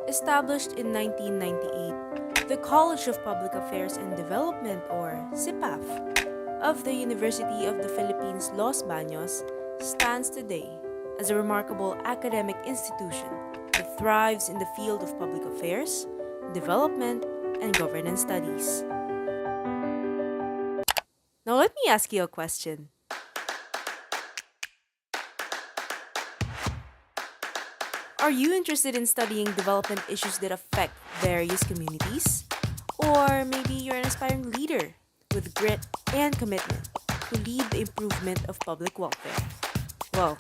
Established in 1998, the College of Public Affairs and Development, or CPAF, of the University of the Philippines Los Baños stands today as a remarkable academic institution that thrives in the field of public affairs, development, and governance studies. Now, let me ask you a question. Are you interested in studying development issues that affect various communities? Or maybe you're an aspiring leader with grit and commitment to lead the improvement of public welfare? Well,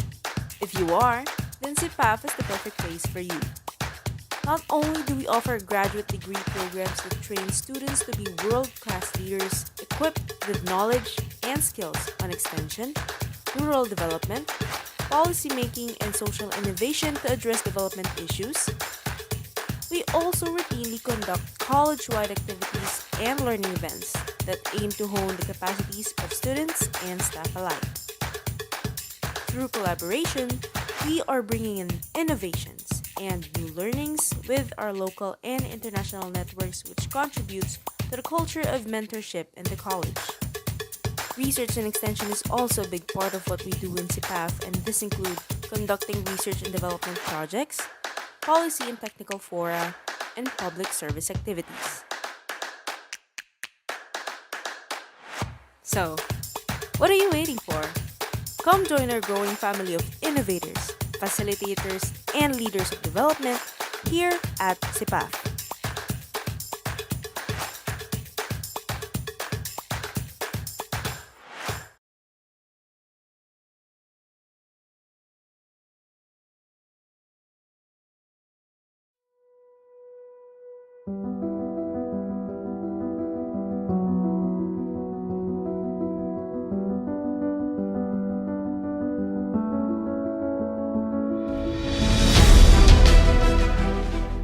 if you are, then CPAF is the perfect place for you. Not only do we offer graduate degree programs that train students to be world-class leaders equipped with knowledge and skills on extension, rural development, policymaking, and social innovation to address development issues, we also routinely conduct college-wide activities and learning events that aim to hone the capacities of students and staff alike. Through collaboration, we are bringing in innovations and new learnings with our local and international networks, which contributes to the culture of mentorship in the college. Research and extension is also a big part of what we do in CPAF, and this includes conducting research and development projects, policy and technical fora, and public service activities. So, what are you waiting for? Come join our growing family of innovators, facilitators, and leaders of development here at CPAF.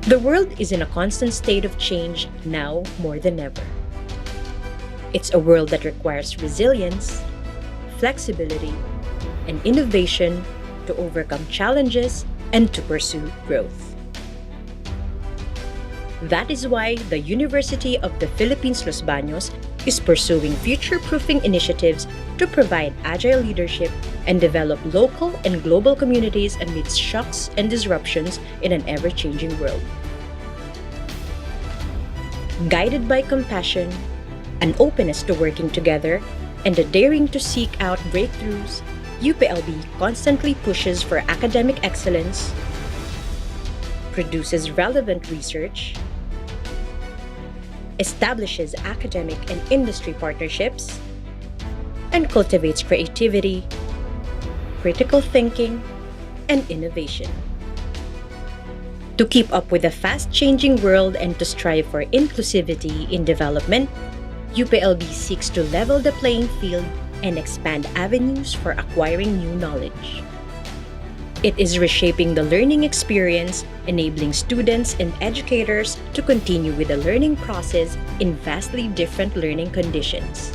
The world is in a constant state of change now more than ever. It's a world that requires resilience, flexibility, and innovation to overcome challenges and to pursue growth. That is why the University of the Philippines Los Baños is pursuing future-proofing initiatives to provide agile leadership and develop local and global communities amidst shocks and disruptions in an ever-changing world. Guided by compassion, an openness to working together, and a daring to seek out breakthroughs, UPLB constantly pushes for academic excellence, produces relevant research, establishes academic and industry partnerships, and cultivates creativity, critical thinking, and innovation. To keep up with the fast-changing world and to strive for inclusivity in development, UPLB seeks to level the playing field and expand avenues for acquiring new knowledge. It is reshaping the learning experience, enabling students and educators to continue with the learning process in vastly different learning conditions.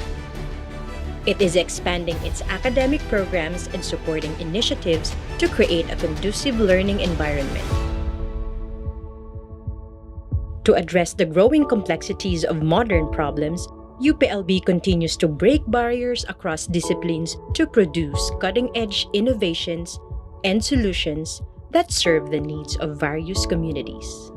It is expanding its academic programs and supporting initiatives to create a conducive learning environment. To address the growing complexities of modern problems, UPLB continues to break barriers across disciplines to produce cutting-edge innovations and solutions that serve the needs of various communities.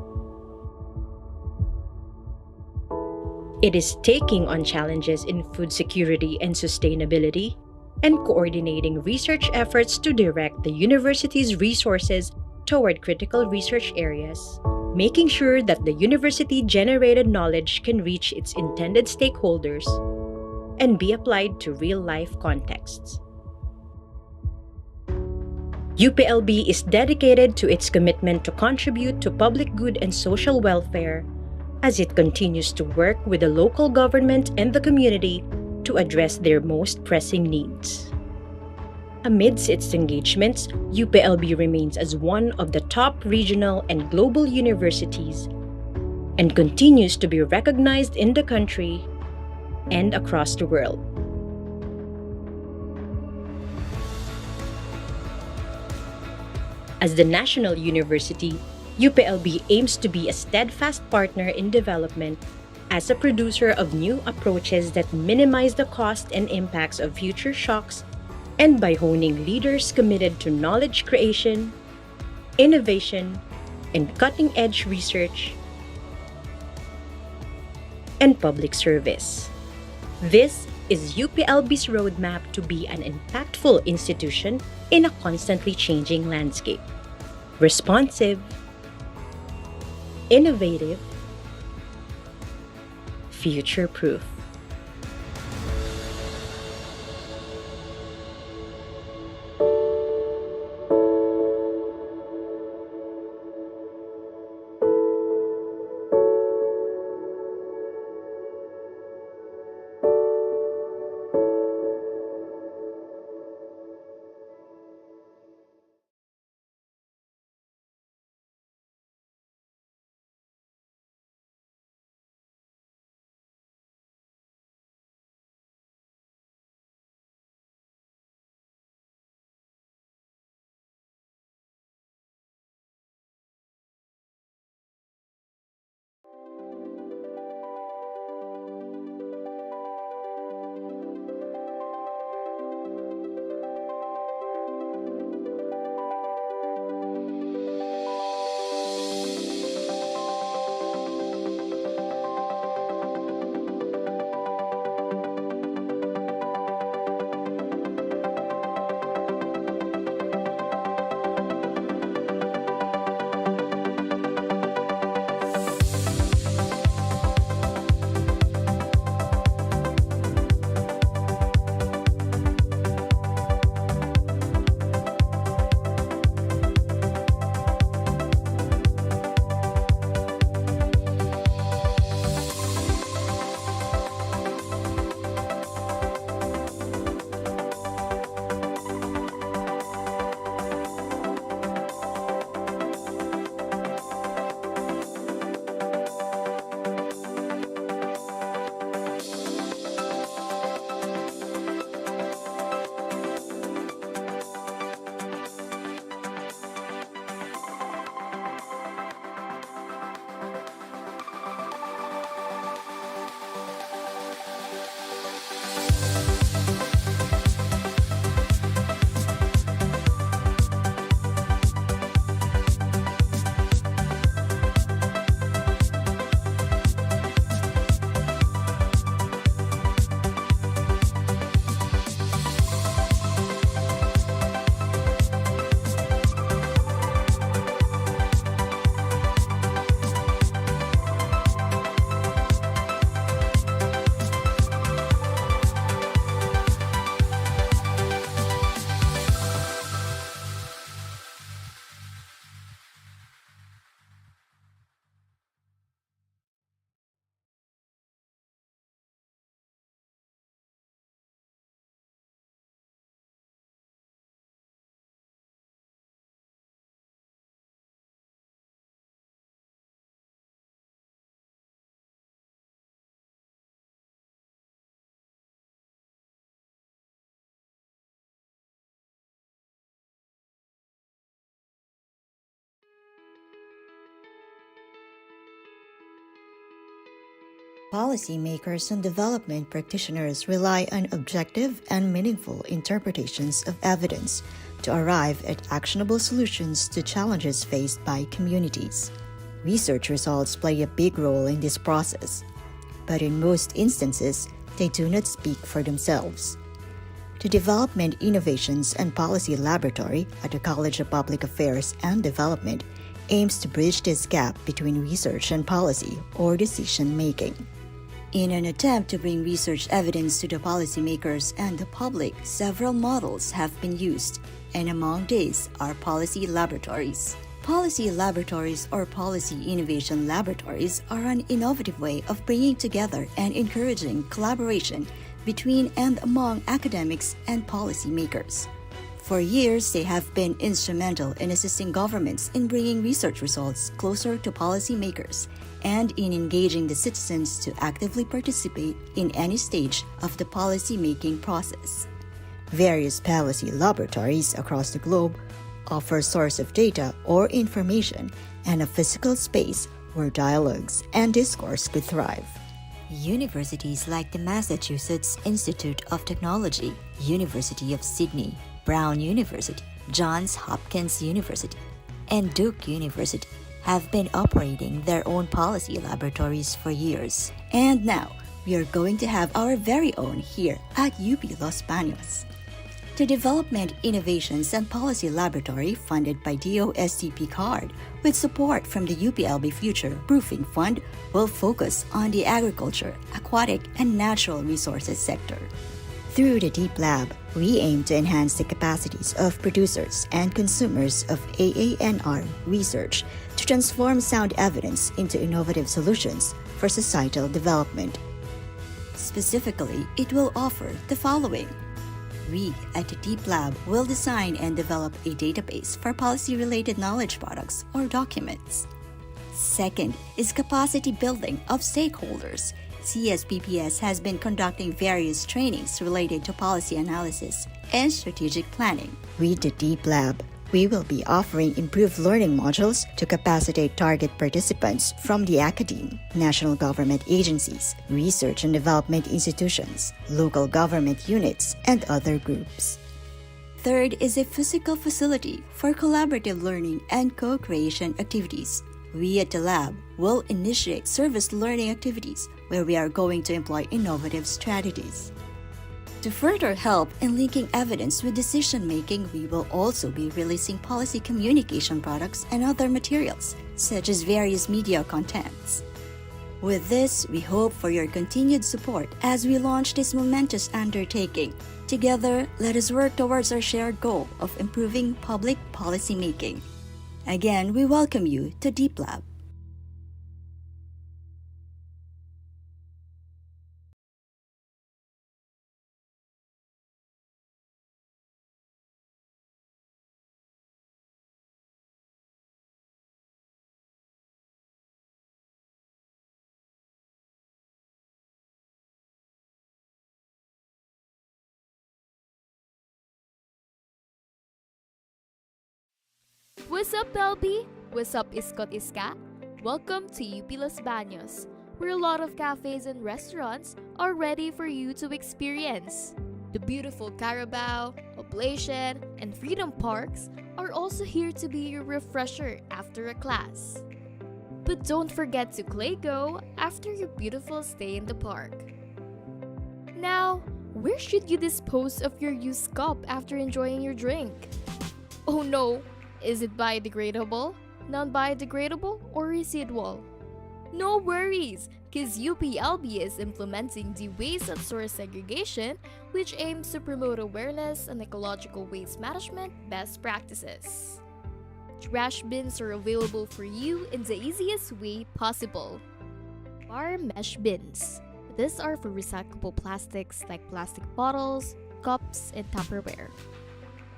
It is taking on challenges in food security and sustainability and coordinating research efforts to direct the university's resources toward critical research areas, making sure that the university-generated knowledge can reach its intended stakeholders and be applied to real-life contexts. UPLB is dedicated to its commitment to contribute to public good and social welfare as it continues to work with the local government and the community to address their most pressing needs. Amidst its engagements, UPLB remains as one of the top regional and global universities and continues to be recognized in the country and across the world. As the national university, UPLB aims to be a steadfast partner in development as a producer of new approaches that minimize the cost and impacts of future shocks, and by honing leaders committed to knowledge creation, innovation, and cutting-edge research and public service. This is UPLB's roadmap to be an impactful institution in a constantly changing landscape. Responsive, innovative, future-proof. Policymakers and development practitioners rely on objective and meaningful interpretations of evidence to arrive at actionable solutions to challenges faced by communities. Research results play a big role in this process, but in most instances, they do not speak for themselves. The Development Innovations and Policy Laboratory at the College of Public Affairs and Development aims to bridge this gap between research and policy or decision-making. In an attempt to bring research evidence to the policymakers and the public, several models have been used, and among these are policy laboratories. Policy laboratories or policy innovation laboratories are an innovative way of bringing together and encouraging collaboration between and among academics and policymakers. For years, they have been instrumental in assisting governments in bringing research results closer to policymakers and in engaging the citizens to actively participate in any stage of the policy-making process. Various policy laboratories across the globe offer source of data or information and a physical space where dialogues and discourse could thrive. Universities like the Massachusetts Institute of Technology, University of Sydney, Brown University, Johns Hopkins University, and Duke University have been operating their own policy laboratories for years. And now, we are going to have our very own here at UP Los Baños. The Development, Innovations and Policy Laboratory, funded by DOSTP CARD, with support from the UPLB Future Proofing Fund, will focus on the agriculture, aquatic, and natural resources sector. Through the Deep Lab, we aim to enhance the capacities of producers and consumers of AANR research to transform sound evidence into innovative solutions for societal development. Specifically, it will offer the following. We at the Deep Lab will design and develop a database for policy-related knowledge products or documents. Second is capacity building of stakeholders. CSPPS has been conducting various trainings related to policy analysis and strategic planning. With the Deep Lab, we will be offering improved learning modules to capacitate target participants from the academe, national government agencies, research and development institutions, local government units, and other groups. Third is a physical facility for collaborative learning and co-creation activities. We at the lab will initiate service learning activities where we are going to employ innovative strategies. To further help in linking evidence with decision-making, we will also be releasing policy communication products and other materials, such as various media contents. With this, we hope for your continued support as we launch this momentous undertaking. Together, let us work towards our shared goal of improving public policy making. Again, we welcome you to Deep Lab. What's up, Belby? What's up, Iskot Iska? Welcome to UP Los Baños, where a lot of cafes and restaurants are ready for you to experience. The beautiful Carabao, Oblation, and Freedom Parks are also here to be your refresher after a class. But don't forget to play go after your beautiful stay in the park. Now, where should you dispose of your used cup after enjoying your drink? Oh no! Is it biodegradable, non-biodegradable, or residual? No worries, because UPLB is implementing the Waste at Source segregation, which aims to promote awareness on ecological waste management best practices. Trash bins are available for you in the easiest way possible. Bar mesh bins. These are for recyclable plastics like plastic bottles, cups, and Tupperware.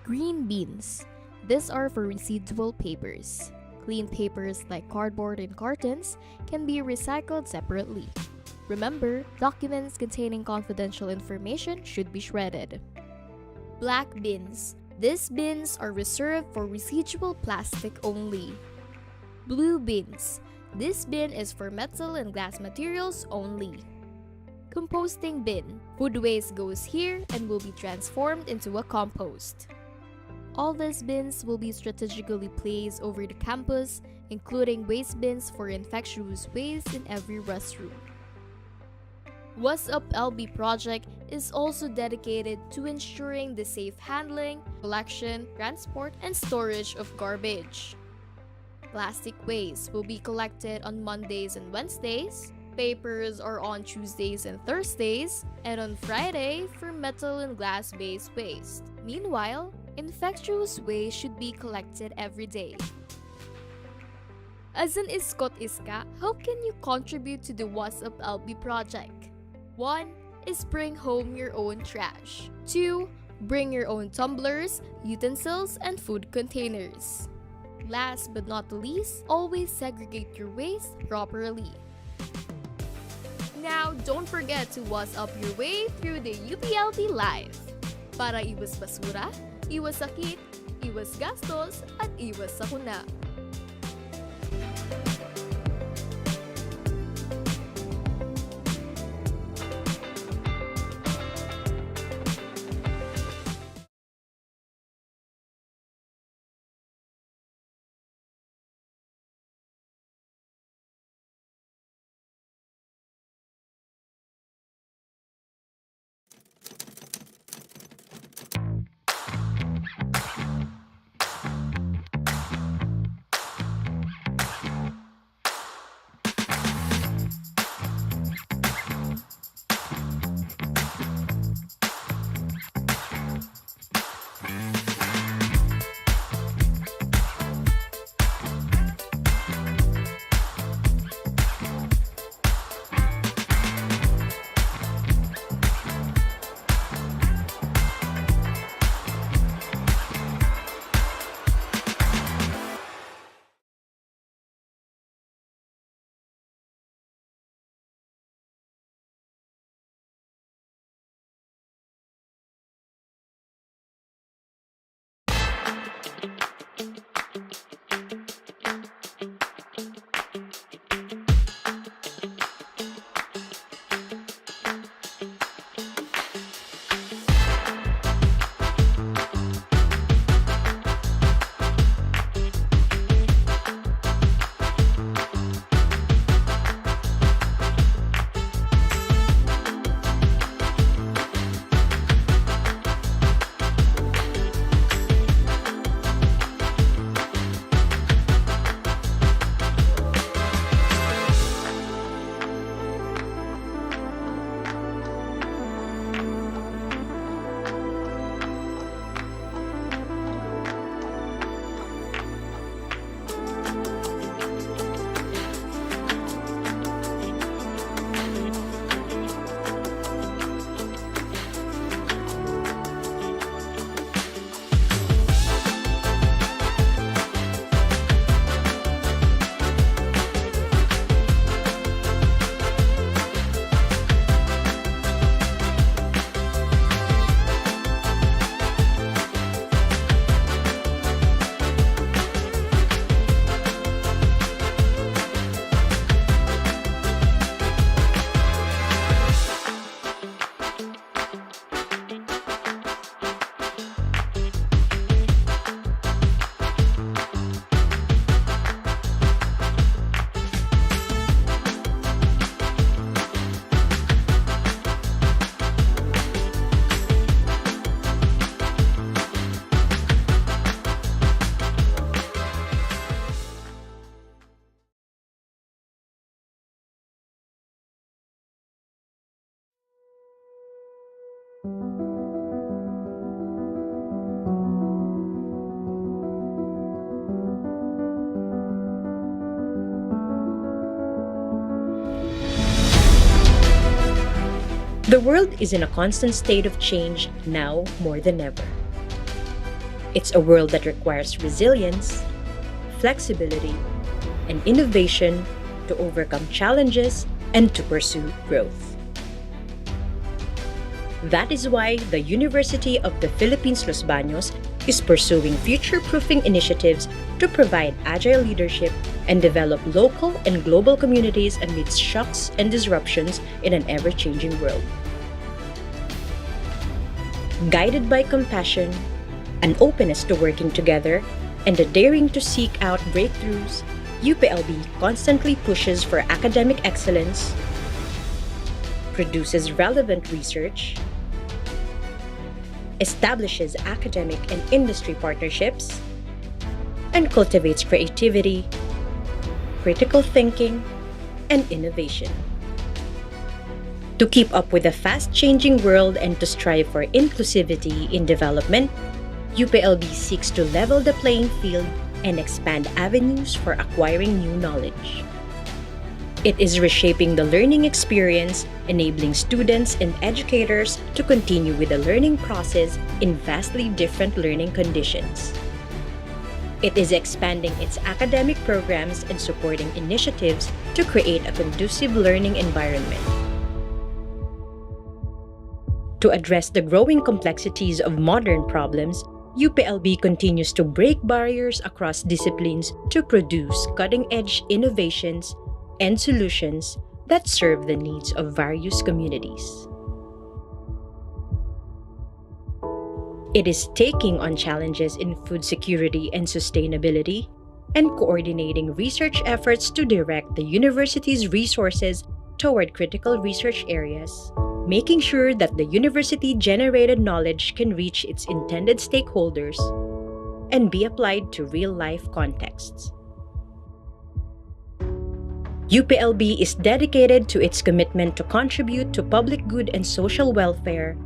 Green bins. These are for residual papers. Clean papers like cardboard and cartons can be recycled separately. Remember, documents containing confidential information should be shredded. Black bins. These bins are reserved for residual plastic only. Blue bins. This bin is for metal and glass materials only. Composting bin. Food waste goes here and will be transformed into a compost. All these bins will be strategically placed over the campus, including waste bins for infectious waste in every restroom. What's Up LB project is also dedicated to ensuring the safe handling, collection, transport, and storage of garbage. Plastic waste will be collected on Mondays and Wednesdays, papers are on Tuesdays and Thursdays, and on Friday for metal and glass-based waste. Meanwhile, infectious waste should be collected every day. As an Iskot Iska, how can you contribute to the What's Up LB project? 1. Is bring home your own trash. 2. Bring your own tumblers, utensils, and food containers. Last but not the least, always segregate your waste properly. Now, don't forget to What's Up your way through the UPLB Live. Para iwas basura, iwas sakit, iwas gastos, at iwas sakuna. The world is in a constant state of change now more than ever. It's a world that requires resilience, flexibility, and innovation to overcome challenges and to pursue growth. That is why the University of the Philippines Los Baños is pursuing future-proofing initiatives to provide agile leadership and develop local and global communities amidst shocks and disruptions in an ever-changing world. Guided by compassion, an openness to working together, and a daring to seek out breakthroughs, UPLB constantly pushes for academic excellence, produces relevant research, establishes academic and industry partnerships, and cultivates creativity, critical thinking, and innovation. To keep up with the fast-changing world and to strive for inclusivity in development, UPLB seeks to level the playing field and expand avenues for acquiring new knowledge. It is reshaping the learning experience, enabling students and educators to continue with the learning process in vastly different learning conditions. It is expanding its academic programs and supporting initiatives to create a conducive learning environment. To address the growing complexities of modern problems, UPLB continues to break barriers across disciplines to produce cutting-edge innovations and solutions that serve the needs of various communities. It is taking on challenges in food security and sustainability and coordinating research efforts to direct the university's resources toward critical research areas, making sure that the university-generated knowledge can reach its intended stakeholders and be applied to real-life contexts. UPLB is dedicated to its commitment to contribute to public good and social welfare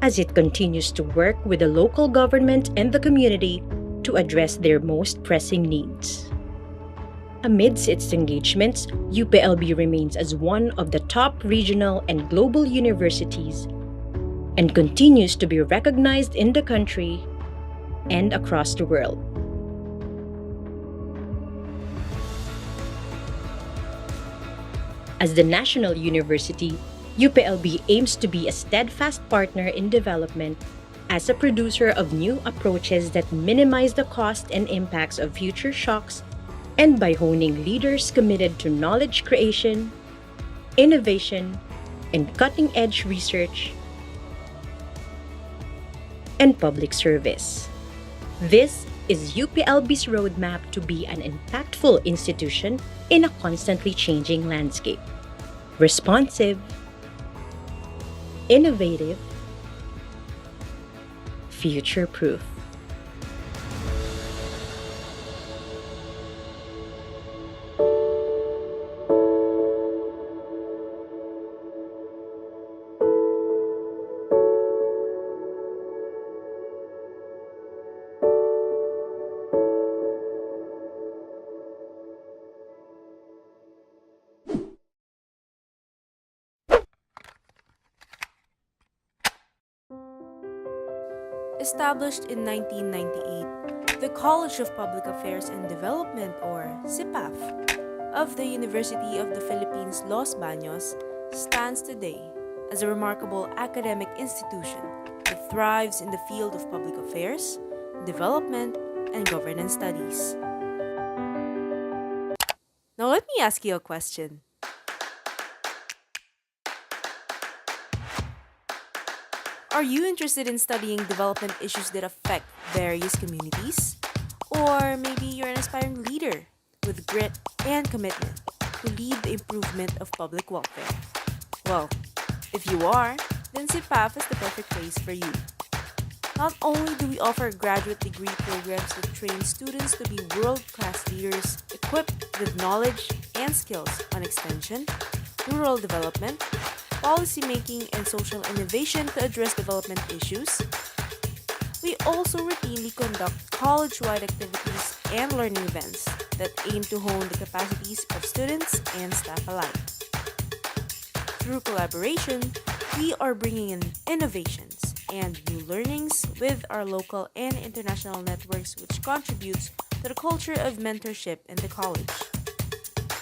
as it continues to work with the local government and the community to address their most pressing needs. Amidst its engagements, UPLB remains as one of the top regional and global universities and continues to be recognized in the country and across the world. As the national university, UPLB aims to be a steadfast partner in development as a producer of new approaches that minimize the cost and impacts of future shocks, and by honing leaders committed to knowledge creation, innovation, and cutting-edge research and public service. This is UPLB's roadmap to be an impactful institution in a constantly changing landscape. Responsive, innovative, future-proof. Established in 1998, the College of Public Affairs and Development, or CPAF, of the University of the Philippines Los Baños stands today as a remarkable academic institution that thrives in the field of public affairs, development, and governance studies. Now let me ask you a question. Are you interested in studying development issues that affect various communities? Or maybe you're an aspiring leader with grit and commitment to lead the improvement of public welfare? Well, if you are, then CPAF is the perfect place for you. Not only do we offer graduate degree programs that train students to be world-class leaders equipped with knowledge and skills on extension, rural development, policymaking, and social innovation to address development issues, we also routinely conduct college-wide activities and learning events that aim to hone the capacities of students and staff alike. Through collaboration, We are bringing in innovations and new learnings with our local and international networks, which contributes to the culture of mentorship in the college.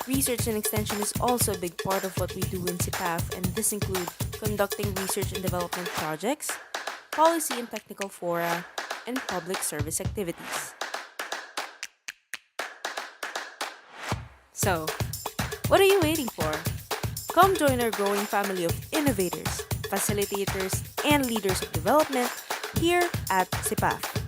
Research and extension is also a big part of what we do in CPAF, and this includes conducting research and development projects, policy and technical fora, and public service activities. So, what are you waiting for? Come join our growing family of innovators, facilitators, and leaders of development here at CPAF.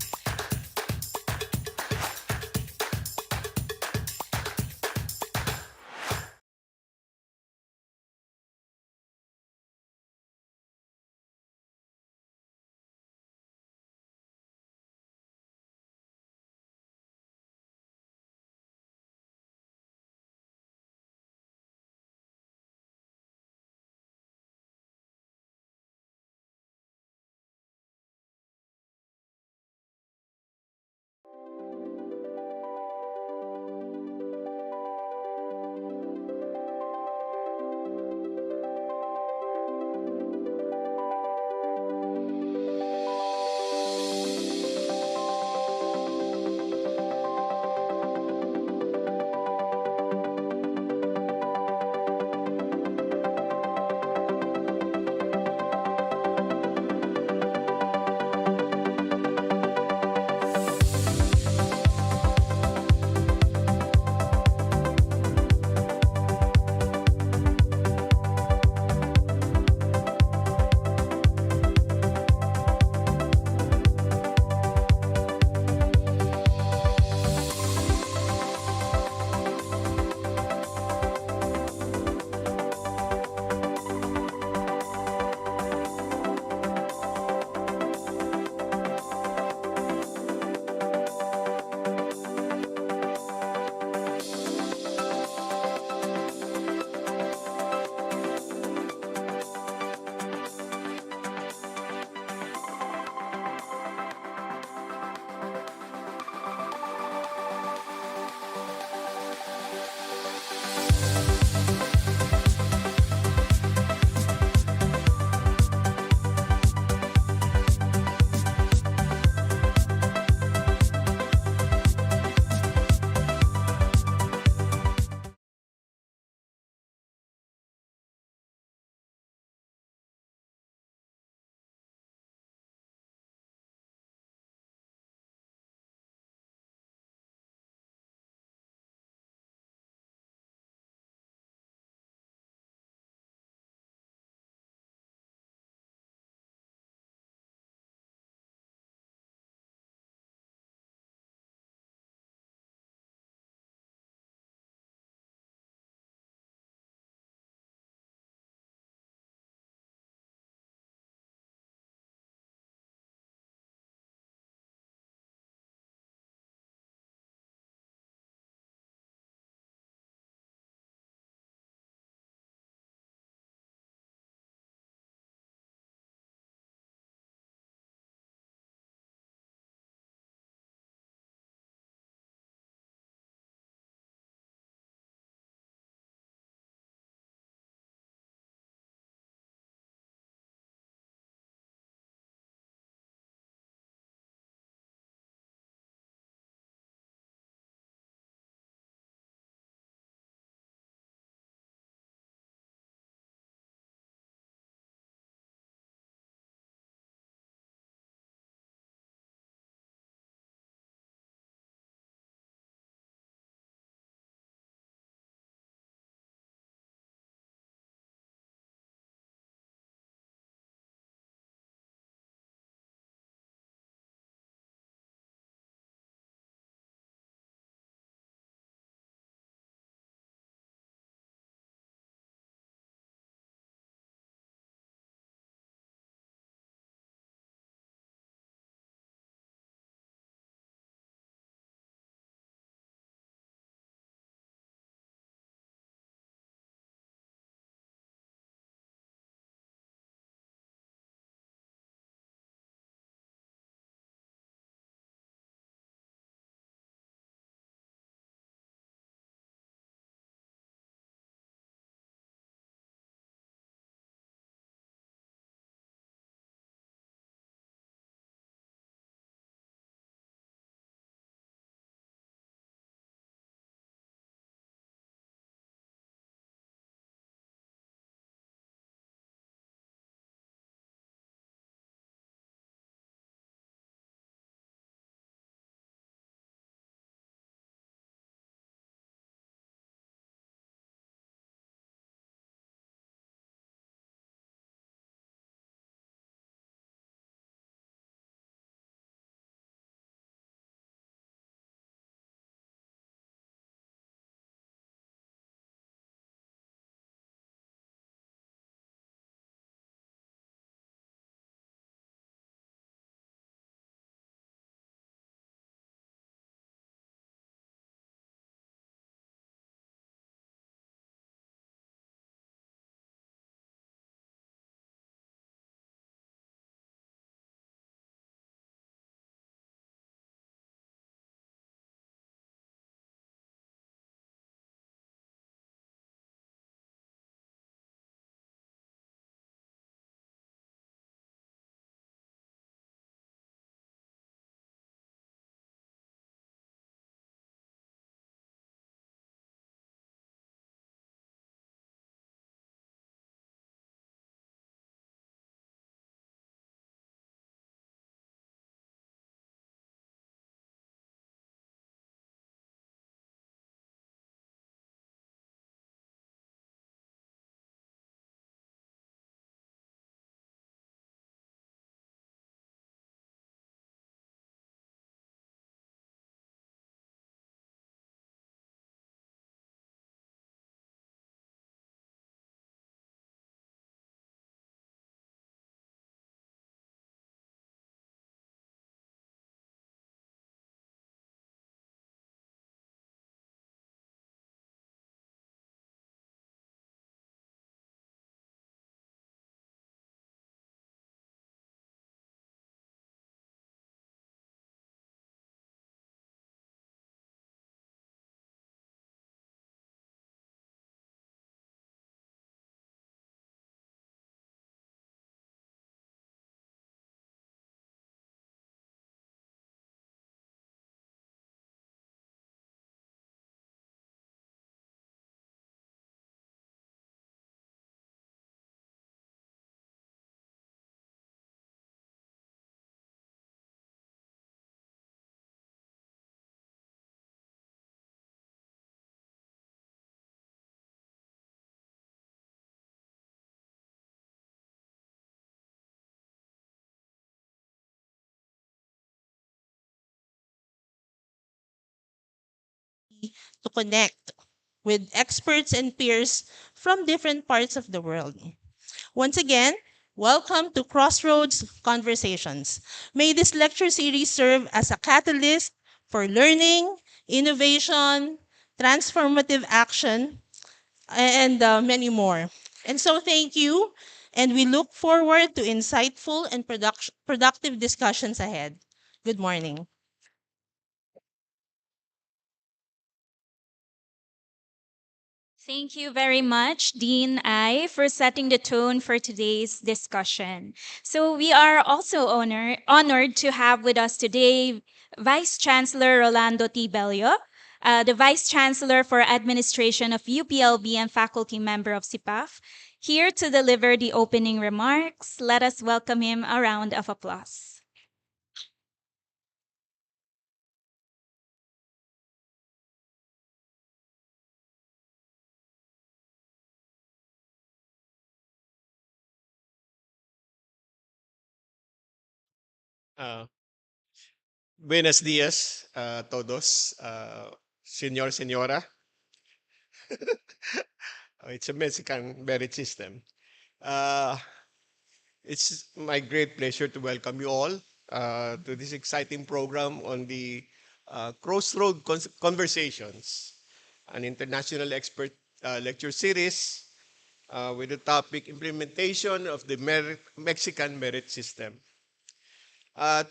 to connect with experts and peers from different parts of the world. Once again, welcome to Crossroads Conversations. May this lecture series serve as a catalyst for learning, innovation, transformative action, and many more. And so, thank you, and we look forward to insightful and productive discussions ahead. Good morning. Thank you very much, Dean I, for setting the tone for today's discussion. So we are also honored to have with us today Vice Chancellor Rolando T. Bello, the Vice Chancellor for Administration of UPLB and faculty member of CIPAF, here to deliver the opening remarks. Let us welcome him a round of applause. Ah, buenos días a todos, señor, señora. It's a Mexican merit system. Uh, it's my great pleasure to welcome you all to this exciting program on the Conversations, an international expert lecture series with the topic Implementation of the Mexican Merit System.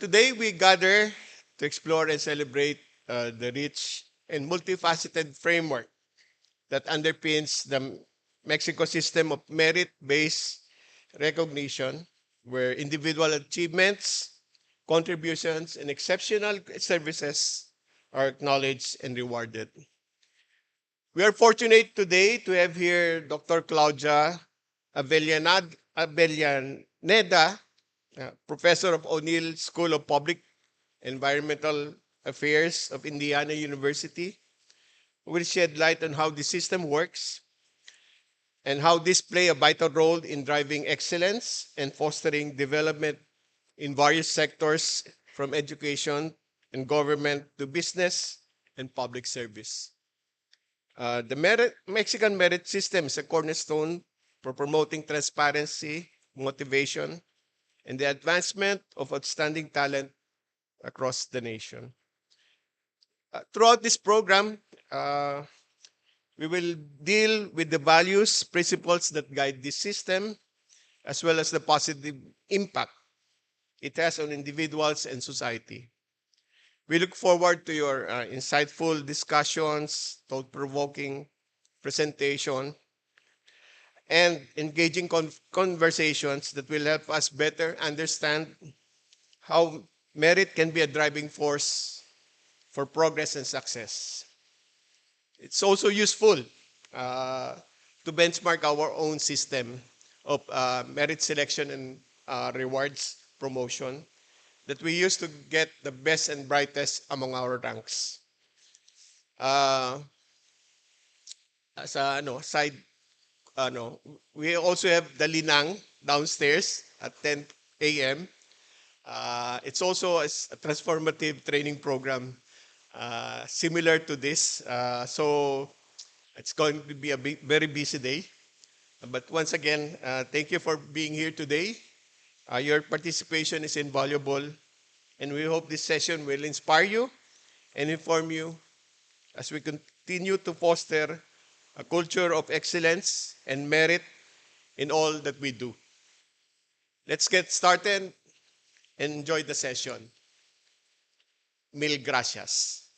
Today we gather to explore and celebrate the rich and multifaceted framework that underpins the Mexico system of merit-based recognition, where individual achievements, contributions, and exceptional services are acknowledged and rewarded. We are fortunate today to have here Dr. Claudia Avellaneda, Professor of O'Neill School of Public Environmental Affairs of Indiana University, who will shed light on how the system works and how this play a vital role in driving excellence and fostering development in various sectors from education and government to business and public service. The Mexican merit system is a cornerstone for promoting transparency, motivation, and the advancement of outstanding talent across the nation. Throughout this program, we will deal with the values, principles that guide this system, as well as the positive impact it has on individuals and society. We look forward to your insightful discussions, thought-provoking presentation, and engaging conversations that will help us better understand how merit can be a driving force for progress and success. It's also useful to benchmark our own system of merit selection and rewards promotion that we use to get the best and brightest among our ranks. Uh, as a side, we also have the Linang downstairs at 10 a.m. It's also a transformative training program similar to this. So it's going to be a very busy day. But once again, thank you for being here today. Your participation is invaluable, and we hope this session will inspire you and inform you as we continue to foster a culture of excellence and merit in all that we do. Let's get started and enjoy the session. Mil gracias.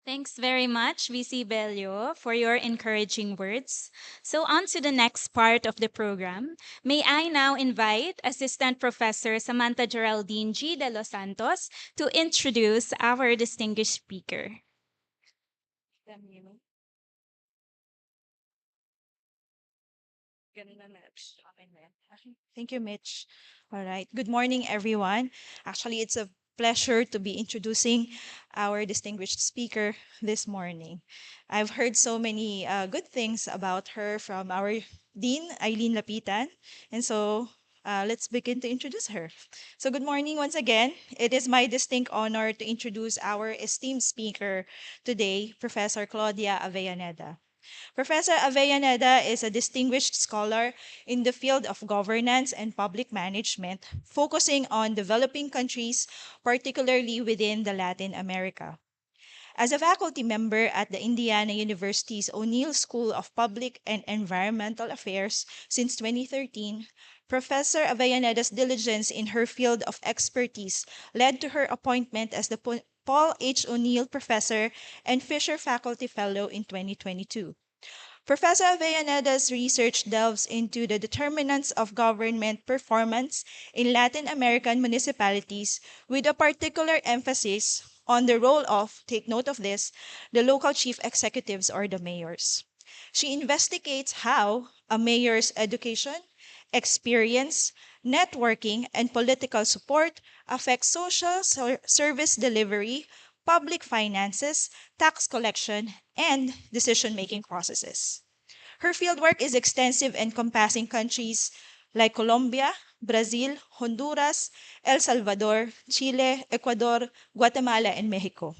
Thanks very much, VC Bello, for your encouraging words. So, on to the next part of the program. May I now invite Assistant Professor Samantha Geraldine G. De Los Santos to introduce our distinguished speaker. Thank you, Mitch. All right. Good morning, everyone. Actually, it's a pleasure to be introducing our distinguished speaker this morning. I've heard so many good things about her from our Dean, Eileen Lapitan. And so Let's begin to introduce her. So, good morning once again. It is my distinct honor to introduce our esteemed speaker today, Professor Claudia Avellaneda. Professor Avellaneda is a distinguished scholar in the field of governance and public management, focusing on developing countries, particularly within the Latin America. As a faculty member at the Indiana University's O'Neill School of Public and Environmental Affairs since 2013, Professor Avellaneda's diligence in her field of expertise led to her appointment as the Paul H. O'Neill Professor and Fisher Faculty Fellow in 2022. Professor Avellaneda's research delves into the determinants of government performance in Latin American municipalities with a particular emphasis on the role of, take note of this, the local chief executives or the mayors. She investigates how a mayor's education, experience, networking, and political support affect social service delivery, public finances, tax collection, and decision-making processes. Her fieldwork is extensive, encompassing countries like Colombia, Brazil, Honduras, El Salvador, Chile, Ecuador, Guatemala, and Mexico.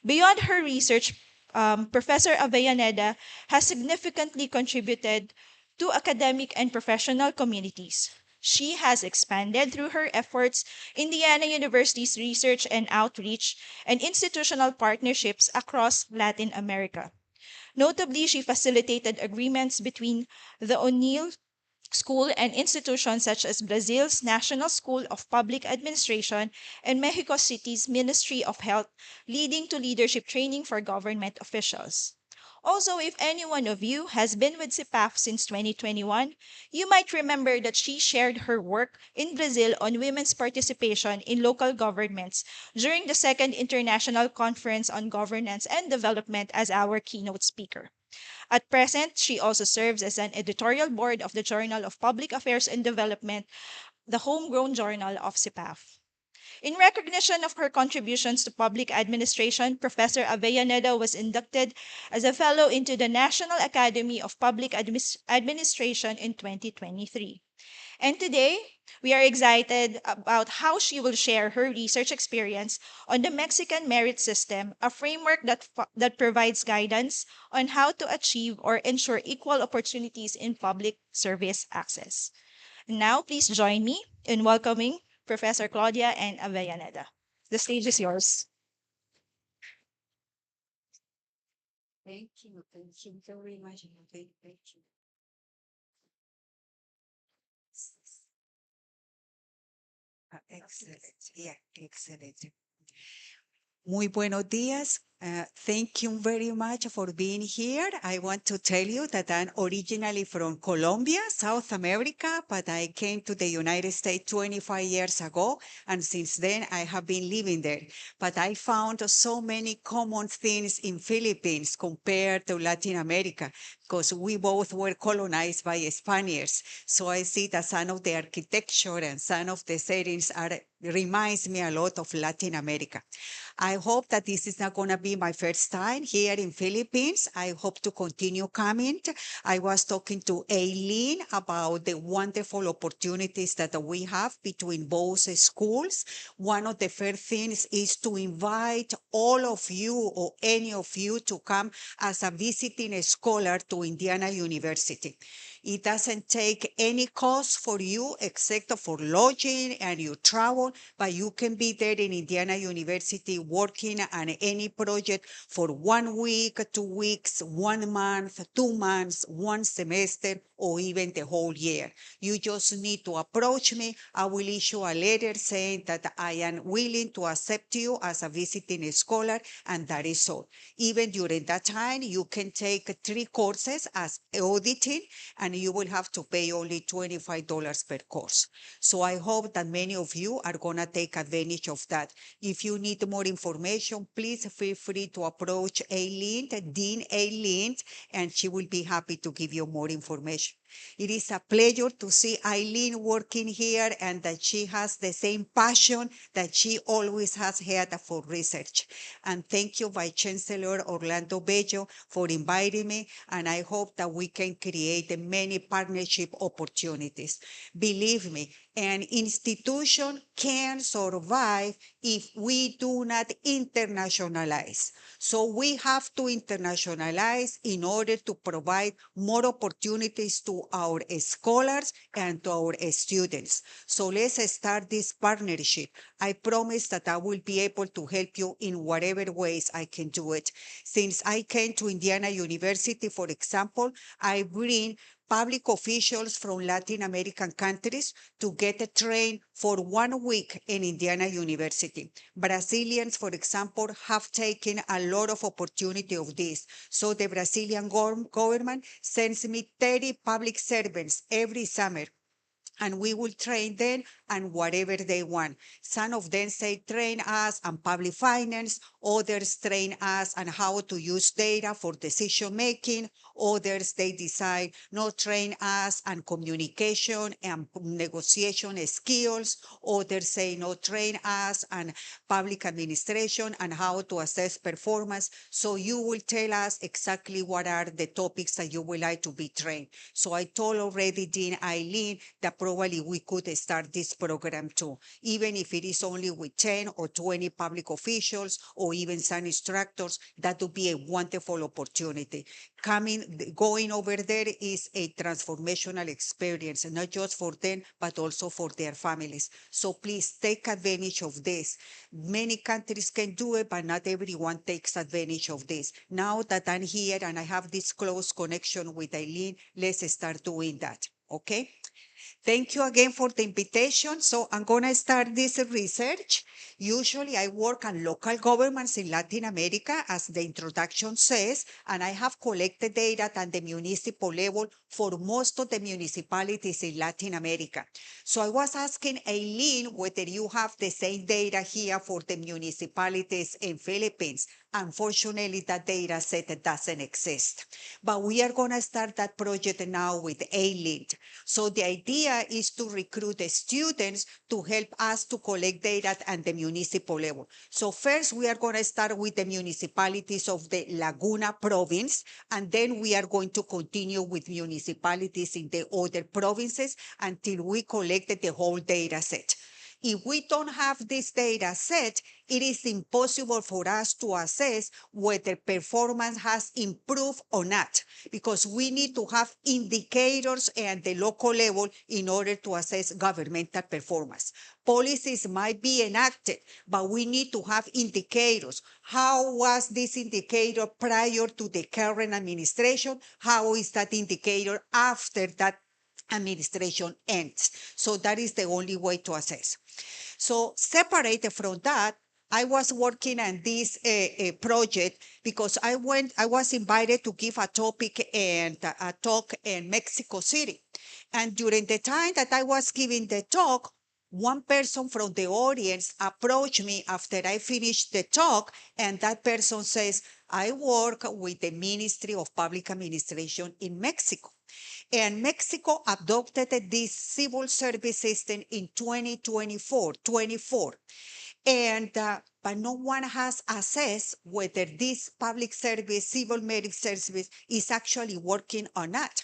Beyond her research, Professor Avellaneda has significantly contributed to academic and professional communities. She has expanded through her efforts Indiana University's research and outreach and institutional partnerships across Latin America. Notably, she facilitated agreements between the O'Neill School and institutions such as Brazil's National School of Public Administration and Mexico City's Ministry of Health, leading to leadership training for government officials. Also, if any one of you has been with CIPAF since 2021, you might remember that she shared her work in Brazil on women's participation in local governments during the second International Conference on Governance and Development as our keynote speaker. At present, she also serves as an editorial board of the Journal of Public Affairs and Development, the homegrown journal of CIPAF. In recognition of her contributions to public administration, Professor Avellaneda was inducted as a fellow into the National Academy of Public Administration in 2023. And today, we are excited about how she will share her research experience on the Mexican merit system, a framework that provides guidance on how to achieve or ensure equal opportunities in public service access. Now, please join me in welcoming Professor Claudia N. Avellaneda. The stage is yours. Thank you. Thank you very much. Thank you. Excellent. Yeah, excellent. Muy buenos días. Thank you very much for being here. I want to tell you that I'm originally from Colombia, South America, but I came to the United States 25 years ago, and since then I have been living there. But I found so many common things in Philippines compared to Latin America, because we both were colonized by Spaniards. So I see that some of the architecture and some of the settings reminds me a lot of Latin America. I hope that this is not going to be my first time here in Philippines. I hope to continue coming. I was talking to Aileen about the wonderful opportunities that we have between both schools. One of the first things is to invite all of you or any of you to come as a visiting scholar to Indiana University. It doesn't take any cost for you except for lodging and your travel, but you can be there in Indiana University working on any project for 1 week, 2 weeks, 1 month, 2 months, 1 semester, or even the whole year. You just need to approach me. I will issue a letter saying that I am willing to accept you as a visiting scholar, and that is all. Even during that time, you can take 3 courses as auditing, and you will have to pay only $25 per course. So I hope that many of you are going to take advantage of that. If you need more information, please feel free to approach Aileen, Dean Aileen, and she will be happy to give you more information. It is a pleasure to see Eileen working here and that she has the same passion that she always has had for research. And thank you, Vice Chancellor Orlando Bello, for inviting me. And I hope that we can create many partnership opportunities. Believe me, an institution can survive if we do not internationalize. So we have to internationalize in order to provide more opportunities to our scholars and to our students. So let's start this partnership. I promise that I will be able to help you in whatever ways I can do it. Since I came to Indiana University, for example, I bring public officials from Latin American countries to get trained for 1 week in Indiana University. Brazilians, for example, have taken a lot of opportunity of this. So the Brazilian government sends me 30 public servants every summer, and we will train them and whatever they want. Some of them say train us on public finance, others train us on how to use data for decision making, others they decide not train us on communication and negotiation skills, others say no train us on public administration and how to assess performance. So you will tell us exactly what are the topics that you would like to be trained. So I told already Dean Eileen that probably we could start this program too, even if it is only with 10 or 20 public officials or even some instructors. That would be a wonderful opportunity. Going over there is a transformational experience, not just for them, but also for their families. So please take advantage of this. Many countries can do it, but not everyone takes advantage of this. Now that I'm here and I have this close connection with Eileen, let's start doing that, okay? Thank you again for the invitation. So I'm going to start this research. Usually I work on local governments in Latin America, as the introduction says, and I have collected data at the municipal level for most of the municipalities in Latin America. So I was asking Eileen whether you have the same data here for the municipalities in Philippines. Unfortunately, that data set doesn't exist. But we are going to start that project now with Eileen. So the idea is to recruit the students to help us to collect data at the municipal level. So first, we are going to start with the municipalities of the Laguna province, and then we are going to continue with municipalities in the other provinces until we collect the whole data set. If we don't have this data set, it is impossible for us to assess whether performance has improved or not, because we need to have indicators at the local level in order to assess governmental performance. Policies might be enacted, but we need to have indicators. How was this indicator prior to the current administration? How is that indicator after that administration ends? So that is the only way to assess. So separated from that, I was working on this project because I was invited to give a topic and a talk in Mexico City. And during the time that I was giving the talk, one person from the audience approached me after I finished the talk, and that person says, I work with the Ministry of Public Administration in Mexico. And Mexico adopted this civil service system in 2024, 24. And but no one has assessed whether this public service, civil merit service, is actually working or not.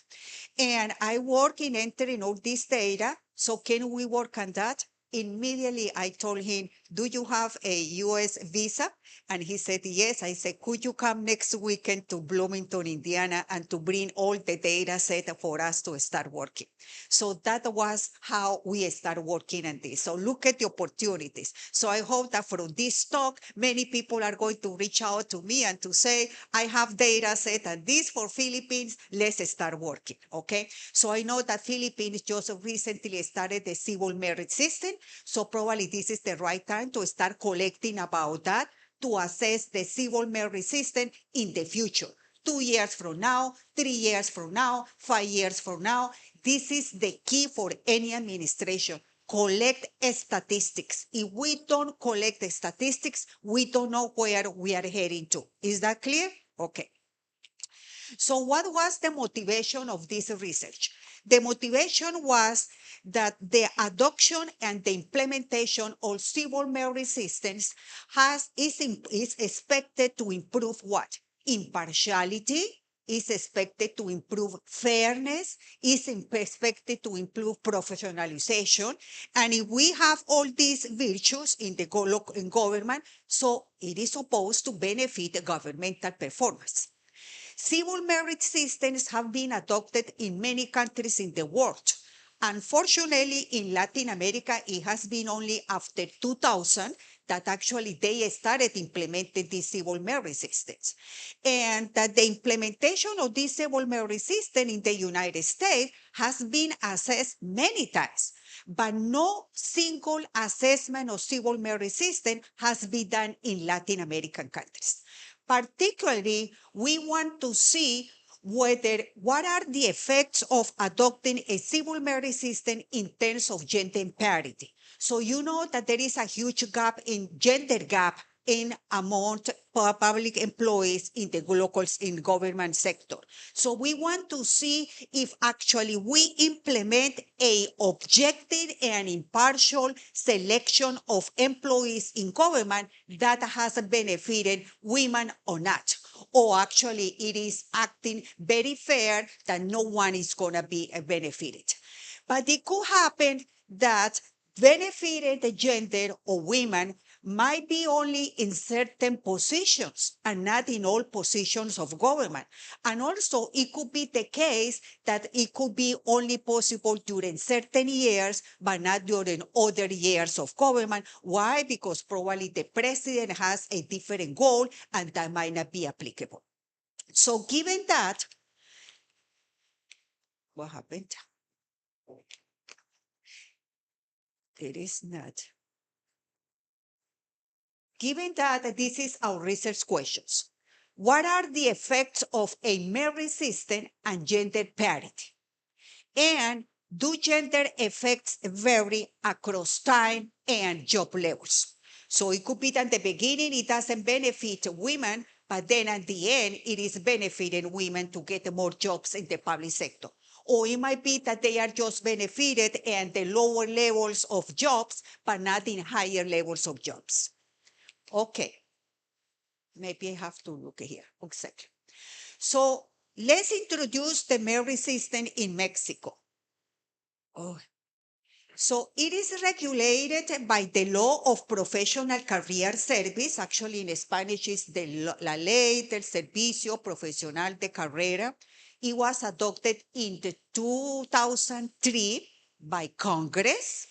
And I work in entering all this data. So can we work on that? Immediately, I told him, do you have a US visa? And he said, yes. I said, could you come next weekend to Bloomington, Indiana, and to bring all the data set for us to start working? So that was how we started working on this. So look at the opportunities. So I hope that from this talk, many people are going to reach out to me and to say, I have data set and this for Philippines, let's start working, okay? So I know that Philippines just recently started the civil merit system. So probably this is the right time to start collecting about that, to assess the civil merit system in the future. 2 years from now, 3 years from now, 5 years from now. This is the key for any administration. Collect statistics. If we don't collect the statistics, we don't know where we are heading to. Is that clear? Okay. So what was the motivation of this research? The motivation was that the adoption and the implementation of civil merit systems is expected to improve what? Impartiality, is expected to improve fairness, is expected to improve professionalization. And if we have all these virtues in the in government, so it is supposed to benefit governmental performance. Civil merit systems have been adopted in many countries in the world. Unfortunately, in Latin America, it has been only after 2000 that actually they started implementing these civil merit systems. And that the implementation of this civil merit system in the United States has been assessed many times, but no single assessment of civil merit system has been done in Latin American countries. Particularly, we want to see what are the effects of adopting a civil merit system in terms of gender parity. So you know that there is a huge gap in gender gap in among public employees in the in government sector. So we want to see if actually we implement a objective and impartial selection of employees in government that has benefited women or not. Or actually it is acting very fair that no one is gonna be benefited. But it could happen that benefited gender or women might be only in certain positions and not in all positions of government. And also it could be the case that it could be only possible during certain years, but not during other years of government. Why? Because probably the president has a different goal and that might not be applicable. So given that, what happened? It is not. Given that this is our research questions, what are the effects of a merit system and gender parity? And do gender effects vary across time and job levels? So it could be that at the beginning it doesn't benefit women, but then at the end it is benefiting women to get more jobs in the public sector. Or it might be that they are just benefited in the lower levels of jobs, but not in higher levels of jobs. Okay, maybe I have to look here. Exactly. So let's introduce the merit system in Mexico. Oh. So it is regulated by the law of professional career service. Actually, in Spanish, is la ley del servicio profesional de carrera. It was adopted in the 2003 by Congress.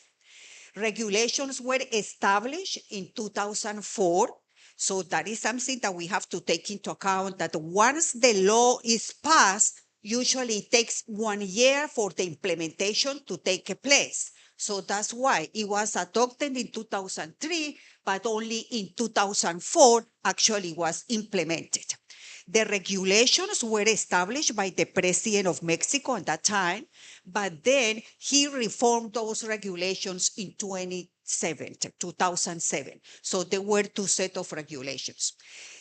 Regulations were established in 2004. So that is something that we have to take into account, that once the law is passed, usually it takes 1 year for the implementation to take place. So that's why it was adopted in 2003, but only in 2004 actually was implemented. The regulations were established by the president of Mexico at that time, but then he reformed those regulations in 2007. So there were two sets of regulations.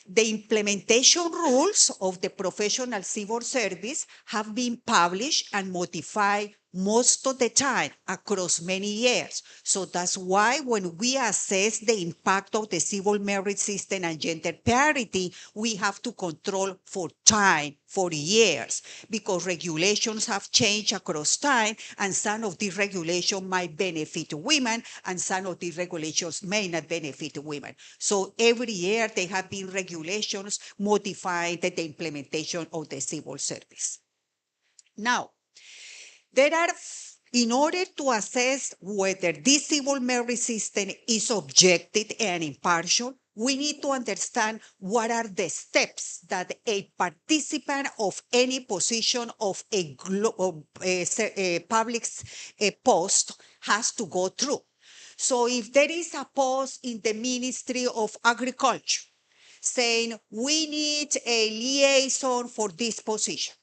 The implementation rules of the professional civil service have been published and modified most of the time across many years. So that's why when we assess the impact of the civil merit system and gender parity, we have to control for time, for years, because regulations have changed across time, and some of the regulations might benefit women, and some of the regulations may not benefit women. So every year there have been regulations modifying the implementation of the civil service. Now, in order to assess whether this civil merit system is objective and impartial, we need to understand what are the steps that a participant of any position of a public post has to go through. So if there is a post in the Ministry of Agriculture saying we need a liaison for this position,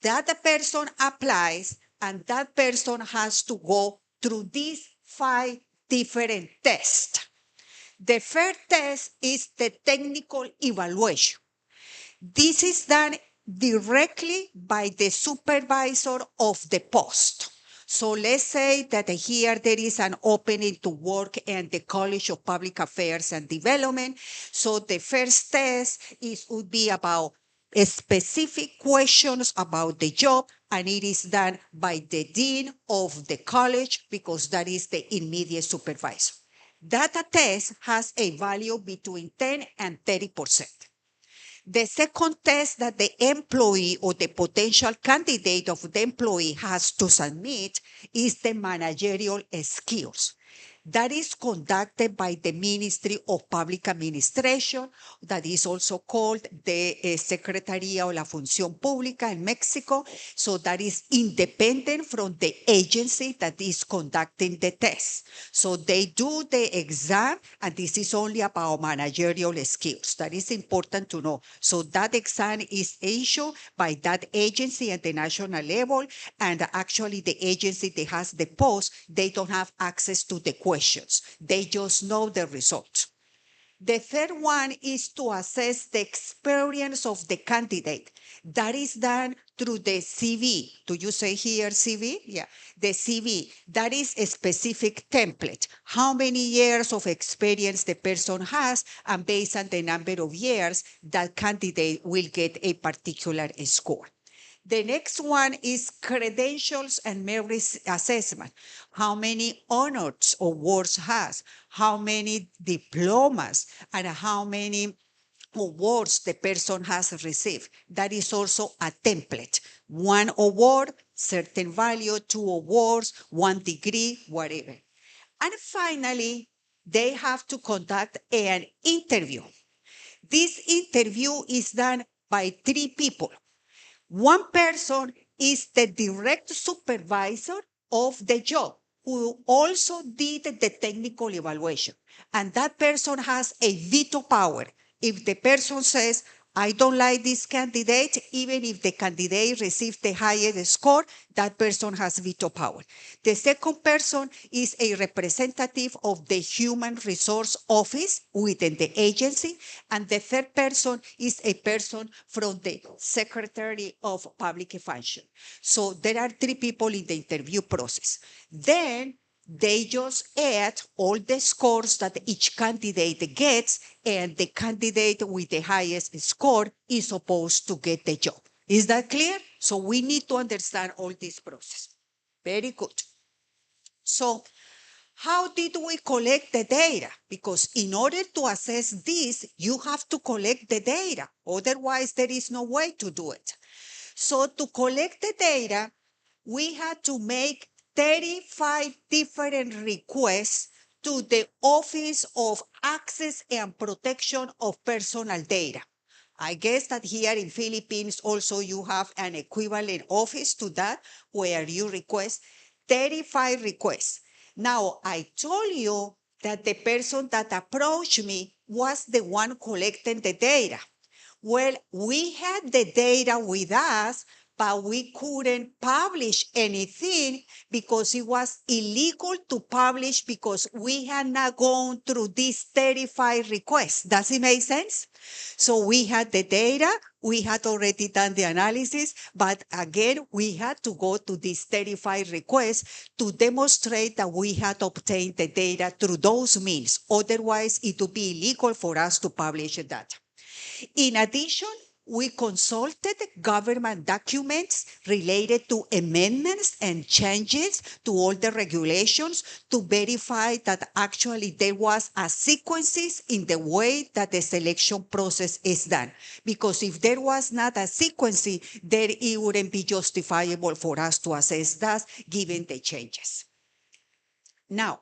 that person applies, and that person has to go through these 5 different tests. The first test is the technical evaluation. This is done directly by the supervisor of the post. So let's say that here there is an opening to work in the College of Public Affairs and Development. So the first test would be about specific questions about the job, and it is done by the dean of the college because that is the immediate supervisor. That test has a value between 10 and 30%. The second test that the employee or the potential candidate of the employee has to submit is the managerial skills. That is conducted by the Ministry of Public Administration, that is also called the Secretaría o la Función Pública in Mexico. So that is independent from the agency that is conducting the test. So they do the exam, and this is only about managerial skills. That is important to know. So that exam is issued by that agency at the national level, and actually the agency that has the post, they don't have access to the questions. They just know the results. The third one is to assess the experience of the candidate. That is done through the CV. Do you say here CV? Yeah, the CV. That is a specific template. How many years of experience the person has, and based on the number of years, that candidate will get a particular score. The next one is credentials and merit assessment. How many honors or awards has, how many diplomas, and how many awards the person has received. That is also a template. One award, certain value, two awards, one degree, whatever. And finally, they have to conduct an interview. This interview is done by 3 people. One person is the direct supervisor of the job, who also did the technical evaluation. And that person has a veto power. If the person says, I don't like this candidate, even if the candidate receives the highest score, that person has veto power. The second person is a representative of the Human Resource Office within the agency. And the third person is a person from the Secretary of Public Function. So there are 3 people in the interview process. Then they just add all the scores that each candidate gets, and the candidate with the highest score is supposed to get the job. Is that clear? So we need to understand all this process. Very good. So how did we collect the data? Because in order to assess this, you have to collect the data. Otherwise, there is no way to do it. So to collect the data, we had to make 35 different requests to the Office of Access and Protection of Personal Data. I guess that here in Philippines also you have an equivalent office to that, where you request 35 requests. Now, I told you that the person that approached me was the one collecting the data. Well, we had the data with us, but we couldn't publish anything because it was illegal to publish because we had not gone through these 35 requests. Does it make sense? So we had the data, we had already done the analysis, but again, we had to go to these 35 requests to demonstrate that we had obtained the data through those means. Otherwise, it would be illegal for us to publish that. In addition, we consulted government documents related to amendments and changes to all the regulations to verify that actually there was a sequences in the way that the selection process is done. Because if there was not a sequence, then it wouldn't be justifiable for us to assess that given the changes. Now,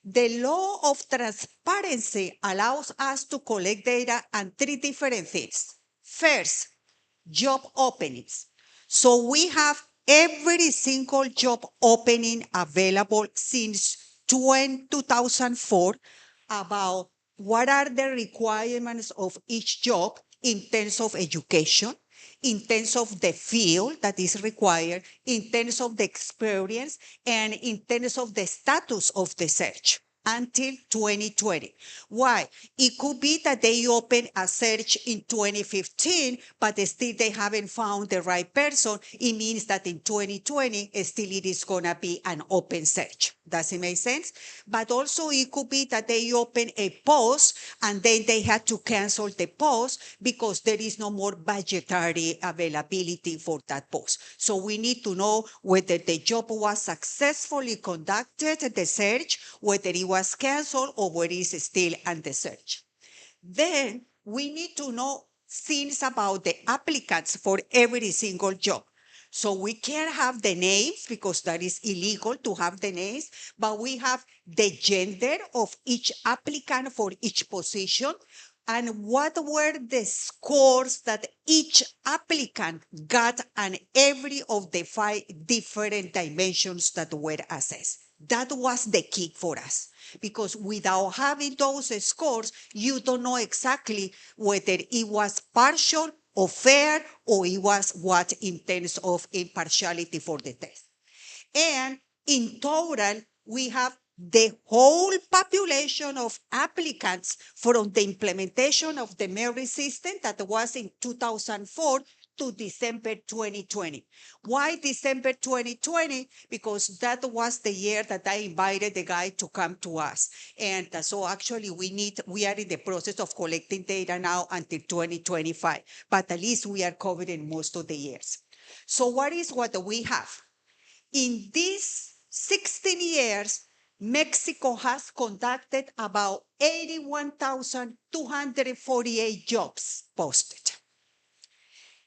the law of transparency allows us to collect data on 3 different things. First, job openings. So we have every single job opening available since 2004 about what are the requirements of each job in terms of education, in terms of the field that is required, in terms of the experience, and in terms of the status of the search. until 2020. Why? It could be that they opened a search in 2015, but still they haven't found the right person. It means that in 2020, still it is going to be an open search. Does it make sense? But also it could be that they open a post and then they had to cancel the post because there is no more budgetary availability for that post. So we need to know whether the job was successfully conducted, the search, whether it was canceled or whether it's still under search. Then we need to know things about the applicants for every single job. So we can't have the names because that is illegal to have the names, but we have the gender of each applicant for each position and what were the scores that each applicant got on every of the 5 different dimensions that were assessed. That was the key for us because without having those scores, you don't know exactly whether it was partial or fair or it was what in terms of impartiality for the test. And in total, we have the whole population of applicants from the implementation of the merit system that was in 2004 to December 2020. Why December 2020? Because that was the year that I invited the guy to come to us. And so actually we are in the process of collecting data now until 2025, but at least we are covering most of the years. So what we have? In these 16 years, Mexico has conducted about 81,248 jobs posted.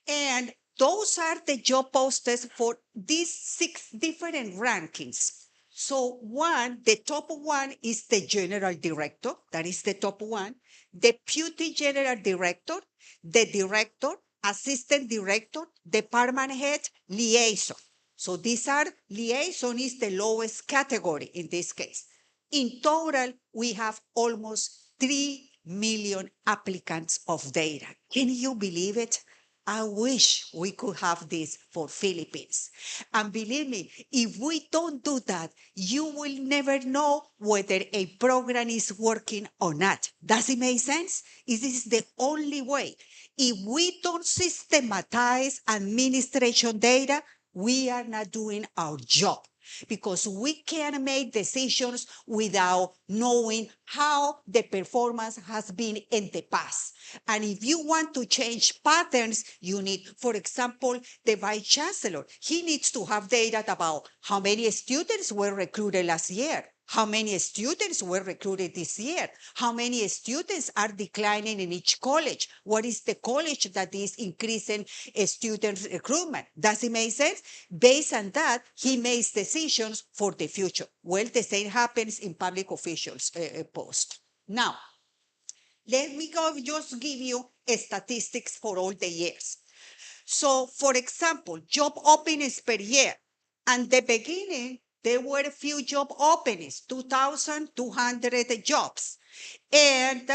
And those are the job posters for these 6 different rankings. So the top one is the general director, that is the top one, deputy general director, the director, assistant director, department head, liaison. So these are liaison is the lowest category in this case. In total, we have almost 3 million applicants of data. Can you believe it? I wish we could have this for Philippines. And believe me, if we don't do that, you will never know whether a program is working or not. Does it make sense? This is the only way. If we don't systematize administration data, we are not doing our job because we can't make decisions without knowing how the performance has been in the past. And if you want to change patterns, you need, for example, the vice chancellor. He needs to have data about how many students were recruited last year, how many students were recruited this year, how many students are declining in each college, what is the college that is increasing student recruitment. Does it make sense? Based on that, he makes decisions for the future. Well, the same happens in public officials post. Now, let me just give you statistics for all the years. So, for example, job openings per year. At the beginning, there were a few job openings, 2,200 jobs. And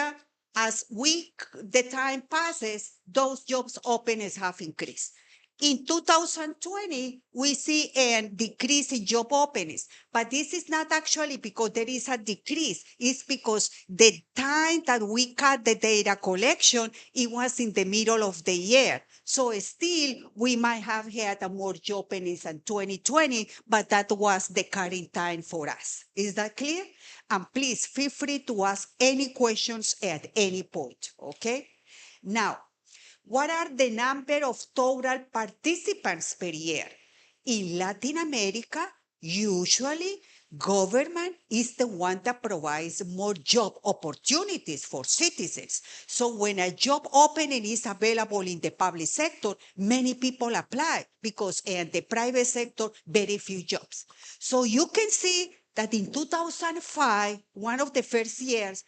as the time passes, those jobs openings have increased. In 2020, we see a decrease in job openings, but this is not actually because there is a decrease. It's because the time that we cut the data collection, it was in the middle of the year. So still, we might have had more job openings in 2020, but that was the current time for us. Is that clear? And please feel free to ask any questions at any point, okay? Now, what are the number of total participants per year? In Latin America, usually government is the one that provides more job opportunities for citizens. So when a job opening is available in the public sector, many people apply because in the private sector, very few jobs. So you can see that in 2005, one of the first years,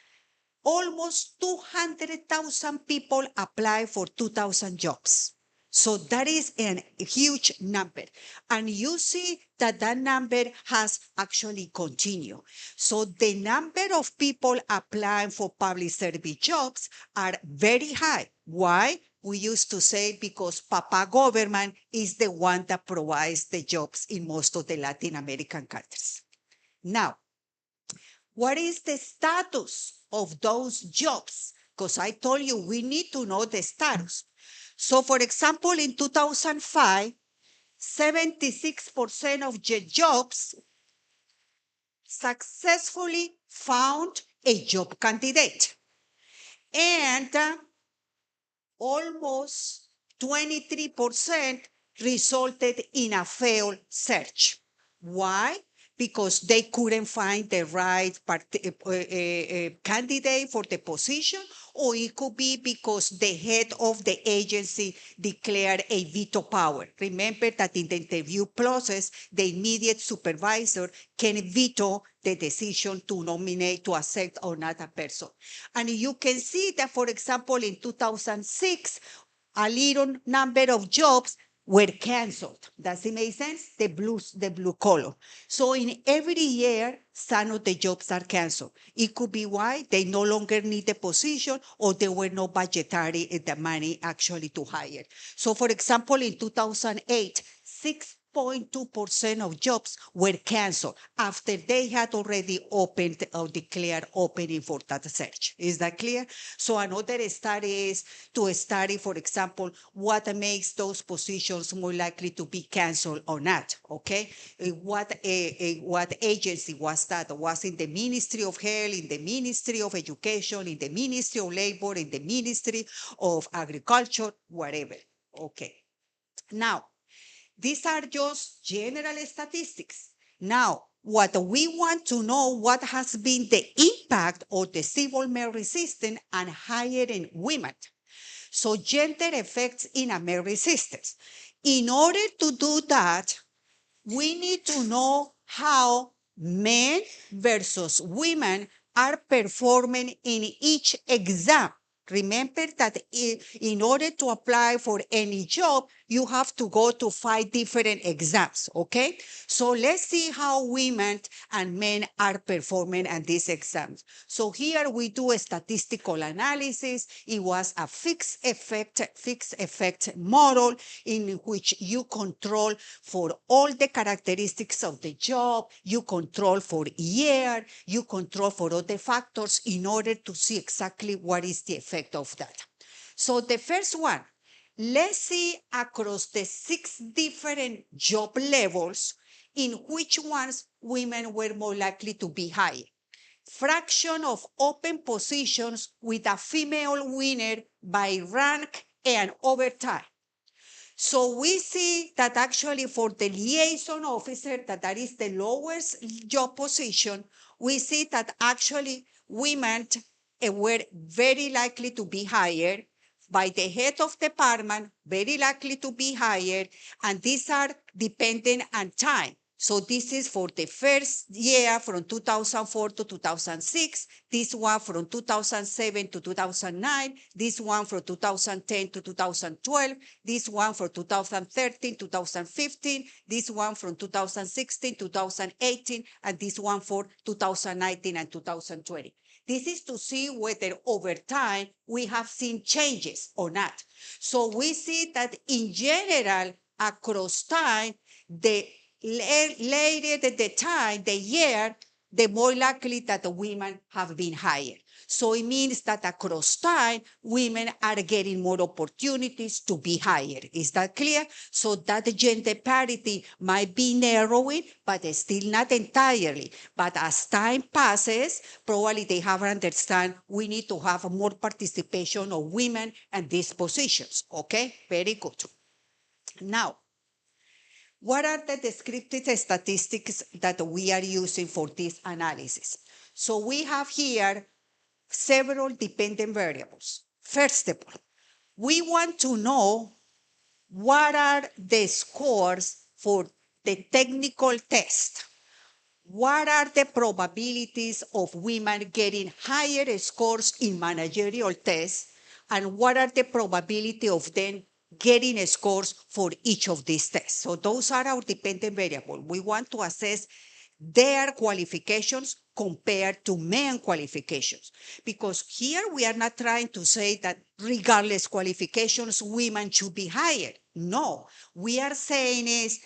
almost 200,000 people apply for 2,000 jobs. So that is a huge number. And you see that that number has actually continued. So the number of people applying for public service jobs are very high. Why? We used to say because Papa government is the one that provides the jobs in most of the Latin American countries. Now, What is the status of those jobs? Because I told you we need to know the status. So, for example, in 2005, 76% of the jobs successfully found a job candidate. And almost 23% resulted in a failed search. Why? Because they couldn't find the right candidate for the position, or it could be because the head of the agency declared a veto power. Remember that in the interview process, the immediate supervisor can veto the decision to nominate, to accept or not a person. And you can see that, for example, in 2006, a little number of jobs were canceled. Does it make sense? The blue color. So in every year, some of the jobs are canceled. It could be why they no longer need the position, or there were no budgetary the money actually to hire. So for example, in 2008, 6.2% of jobs were canceled after they had already opened or declared opening for that search. Is that clear? So another study is to study, for example, what makes those positions more likely to be canceled or not, okay? What agency was that? Was in the Ministry of Health, in the Ministry of Education, in the Ministry of Labor, in the Ministry of Agriculture, whatever, okay? Now, these are just general statistics. Now, what we want to know, what has been the impact of the civil merit resistance and hiring women. So gender effects in a merit resistance. In order to do that, we need to know how men versus women are performing in each exam. Remember that in order to apply for any job, you have to go to 5 different exams, okay? So let's see how women and men are performing at these exams. So here we do a statistical analysis. It was a fixed effect model in which you control for all the characteristics of the job, you control for year, you control for other factors in order to see exactly what is the effect of that. So the first one, let's see across the 6 different job levels in which ones women were more likely to be hired. Fraction of open positions with a female winner by rank and overtime. So we see that actually for the liaison officer, that is the lowest job position, we see that actually women were very likely to be hired by the head of department, very likely to be hired, and these are dependent on time. So this is for the first year from 2004 to 2006, this one from 2007 to 2009, this one from 2010 to 2012, this one from 2013, 2015, this one from 2016, 2018, and this one for 2019 and 2020. This is to see whether over time we have seen changes or not. So we see that in general, across time, the later the time, the year, the more likely that the women have been hired. So it means that across time, women are getting more opportunities to be hired. Is that clear? So that gender parity might be narrowing, but still not entirely. But as time passes, probably they have understand we need to have more participation of women in these positions. Okay, very good. Now, what are the descriptive statistics that we are using for this analysis? So we have here several dependent variables. First of all, we want to know what are the scores for the technical test. What are the probabilities of women getting higher scores in managerial tests? And what are the probability of them getting scores for each of these tests? So those are our dependent variables. We want to assess their qualifications compared to men qualifications. Because here we are not trying to say that regardless qualifications, women should be hired. No, we are saying is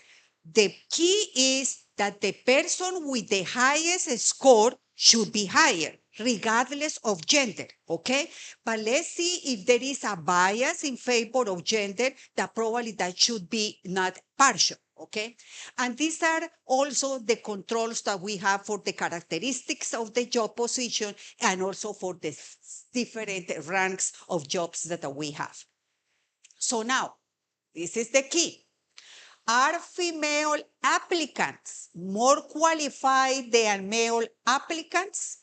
the key is that the person with the highest score should be higher, regardless of gender, okay? But let's see if there is a bias in favor of gender, that probably that should be not partial, okay? And these are also the controls that we have for the characteristics of the job position and also for the different ranks of jobs that we have. So now, this is the key. Are female applicants more qualified than male applicants?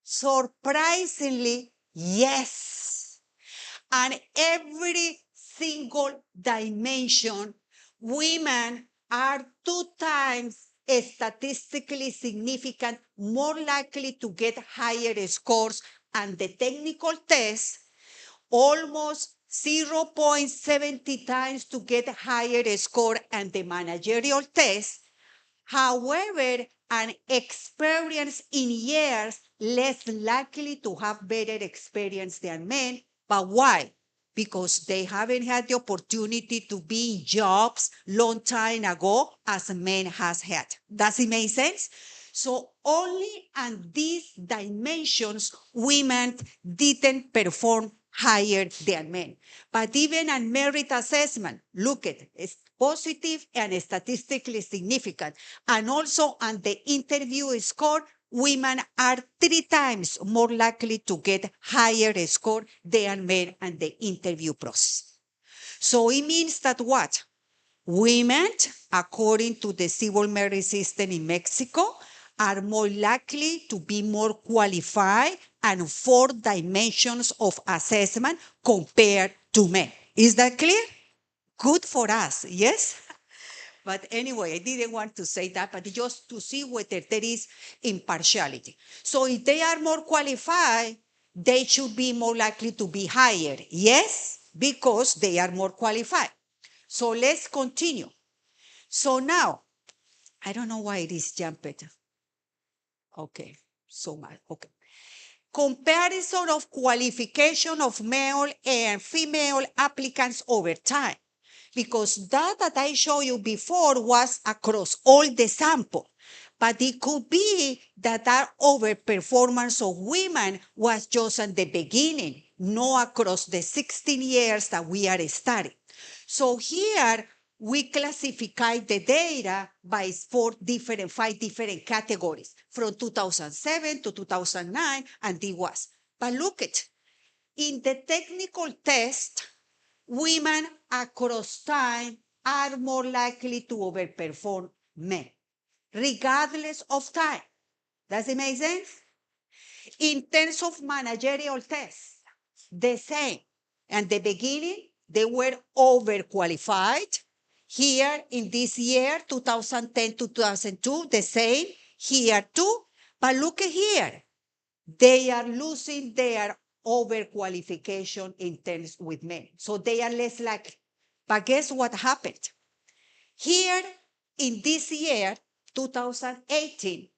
Surprisingly, yes. And every single dimension, women are 2 times statistically significant, more likely to get higher scores on the technical test, almost 0.70 times to get higher score on the managerial test. However, an experience in years less likely to have better experience than men. But why? Because they haven't had the opportunity to be in jobs long time ago as men has had. Does it make sense? So only on these dimensions, women didn't perform higher than men. But even on merit assessment, look at it, it's positive and statistically significant. And also on the interview score, women are 3 times more likely to get higher score than men on the interview process. So it means that what? Women, according to the civil merit system in Mexico, are more likely to be more qualified and 4 dimensions of assessment compared to men. Is that clear? Good for us, yes? But anyway, I didn't want to say that, but just to see whether there is impartiality. So if they are more qualified, they should be more likely to be higher. Yes, because they are more qualified. So let's continue. So now, I don't know why it is jumped. Okay, so much. Okay. Comparison of qualification of male and female applicants over time. Because that I showed you before was across all the sample. But it could be that our overperformance of women was just at the beginning, not across the 16 years that we are studying. So here we classify the data by 5 different categories from 2007 to 2009, and it was. But look at, in the technical test, women across time are more likely to overperform men, regardless of time. Does it make sense? In terms of managerial tests, the same. At the beginning, they were overqualified. Here in this year, 2010 to 2002, the same. Here too. But look at here. They are losing their overqualification in terms with men. So they are less likely. But guess what happened? Here in this year, 2018,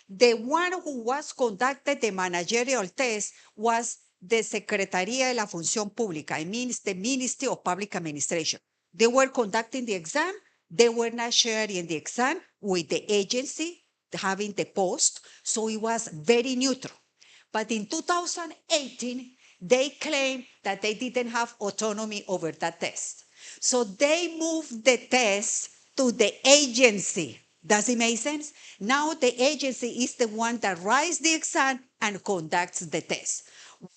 the one who was conducted the managerial test was the Secretaría de la Función Pública. It means the Ministry of Public Administration. They were conducting the exam. They were not sharing the exam with the agency having the post. So it was very neutral. But in 2018, they claimed that they didn't have autonomy over that test. So they moved the test to the agency. Does it make sense? Now the agency is the one that writes the exam and conducts the test.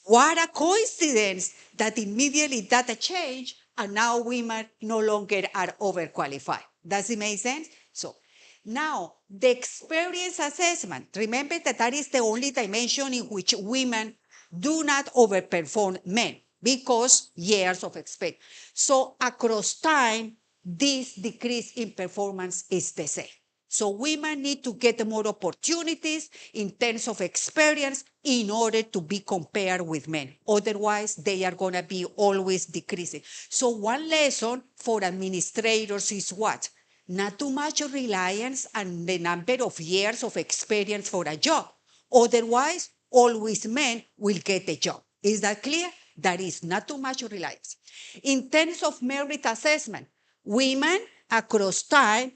What a coincidence that immediately that changed and now women no longer are overqualified. Does it make sense? So now, the experience assessment, remember that is the only dimension in which women do not overperform men because years of experience. So across time, this decrease in performance is the same. So women need to get more opportunities in terms of experience in order to be compared with men. Otherwise, they are going to be always decreasing. So one lesson for administrators is what? Not too much reliance on the number of years of experience for a job. Otherwise, always men will get the job. Is that clear? That is not too much reliance. In terms of merit assessment, women across time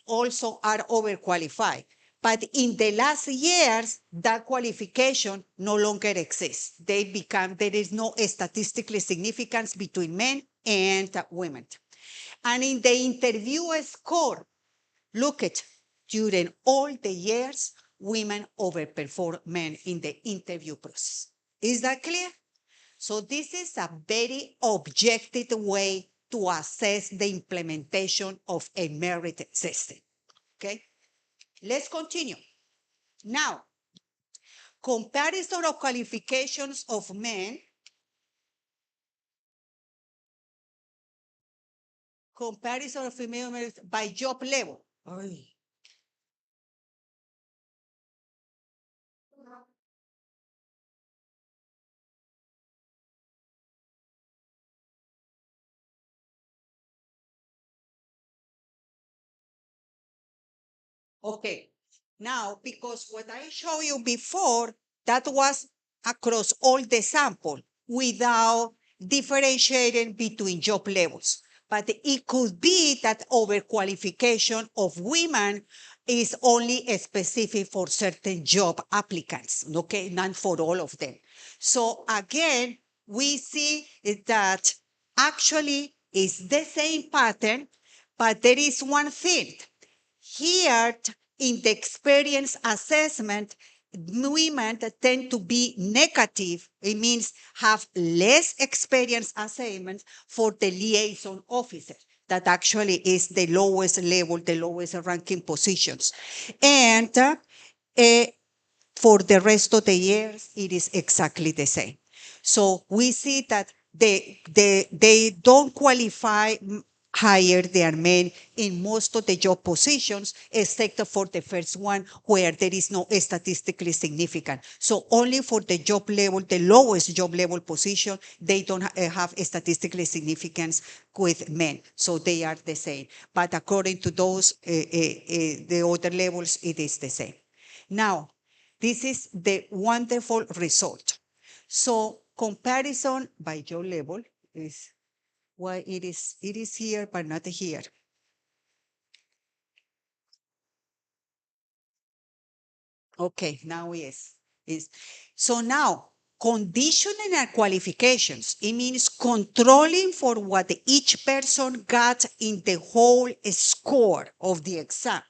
also are overqualified. But in the last years, that qualification no longer exists. There is no statistically significance between men and women. And in the interview score, look at, during all the years, women overperform men in the interview process. Is that clear? So this is a very objective way to assess the implementation of a merit system. Okay, let's continue. Now, comparison of qualifications of men, comparison of female merits by job level. Ay. Okay, now, because what I showed you before, that was across all the sample without differentiating between job levels. But it could be that overqualification of women is only specific for certain job applicants, okay, not for all of them. So again, we see that actually it's the same pattern, but there is one thing. Here, in the experience assessment, women tend to be negative. It means have less experience assessment for the liaison officer. That actually is the lowest level, the lowest ranking positions. And for the rest of the years, it is exactly the same. So we see that they don't qualify higher than men in most of the job positions, except for the first one where there is no statistically significant. So only for the job level, the lowest job level position, they don't have statistically significance with men. So they are the same. But according to those, the other levels, it is the same. Now, this is the wonderful result. So comparison by job level is why it is here, but not here. Okay, now yes. So now, conditioning and qualifications, it means controlling for what each person got in the whole score of the exam.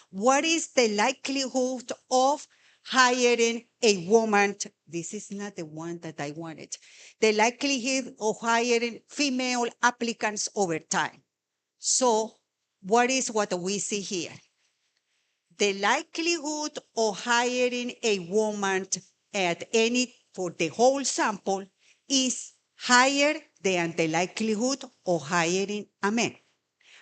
What is the likelihood of hiring a woman? This is not the one that I wanted. The likelihood of hiring female applicants over time. So what is what we see here? The likelihood of hiring a woman for the whole sample is higher than the likelihood of hiring a man.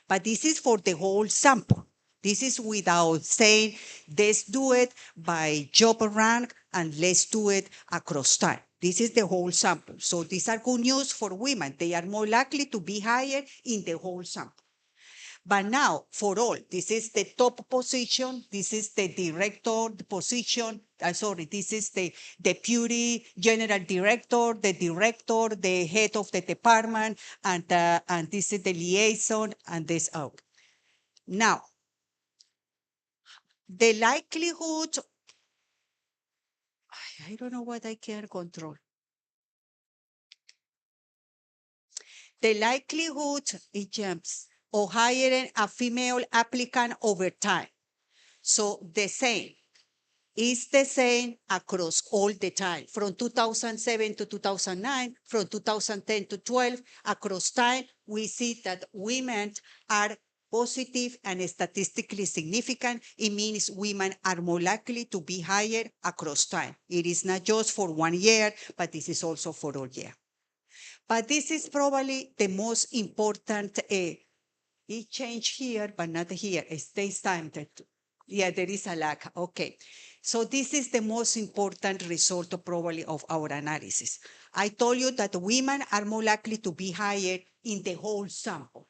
But this is for the whole sample. This is without saying, let's do it by job rank and let's do it across time. This is the whole sample. So these are good news for women. They are more likely to be higher in the whole sample. But now, for all, this is the top position. This is the director position. This is the deputy general director, the head of the department, and this is the liaison, and this out. Now, the likelihood, I don't know what I can control. The likelihood, it jumps, of hiring a female applicant over time. So the same. Is the same across all the time, from 2007 to 2009, from 2010 to 12, across time, we see that women are positive and statistically significant. It means women are more likely to be higher across time. It is not just for 1 year, but this is also for all year. But this is probably the most important, it changed here, but not here. It stays time. Yeah, there is a lack. Okay. So this is the most important result probably of our analysis. I told you that women are more likely to be higher in the whole sample.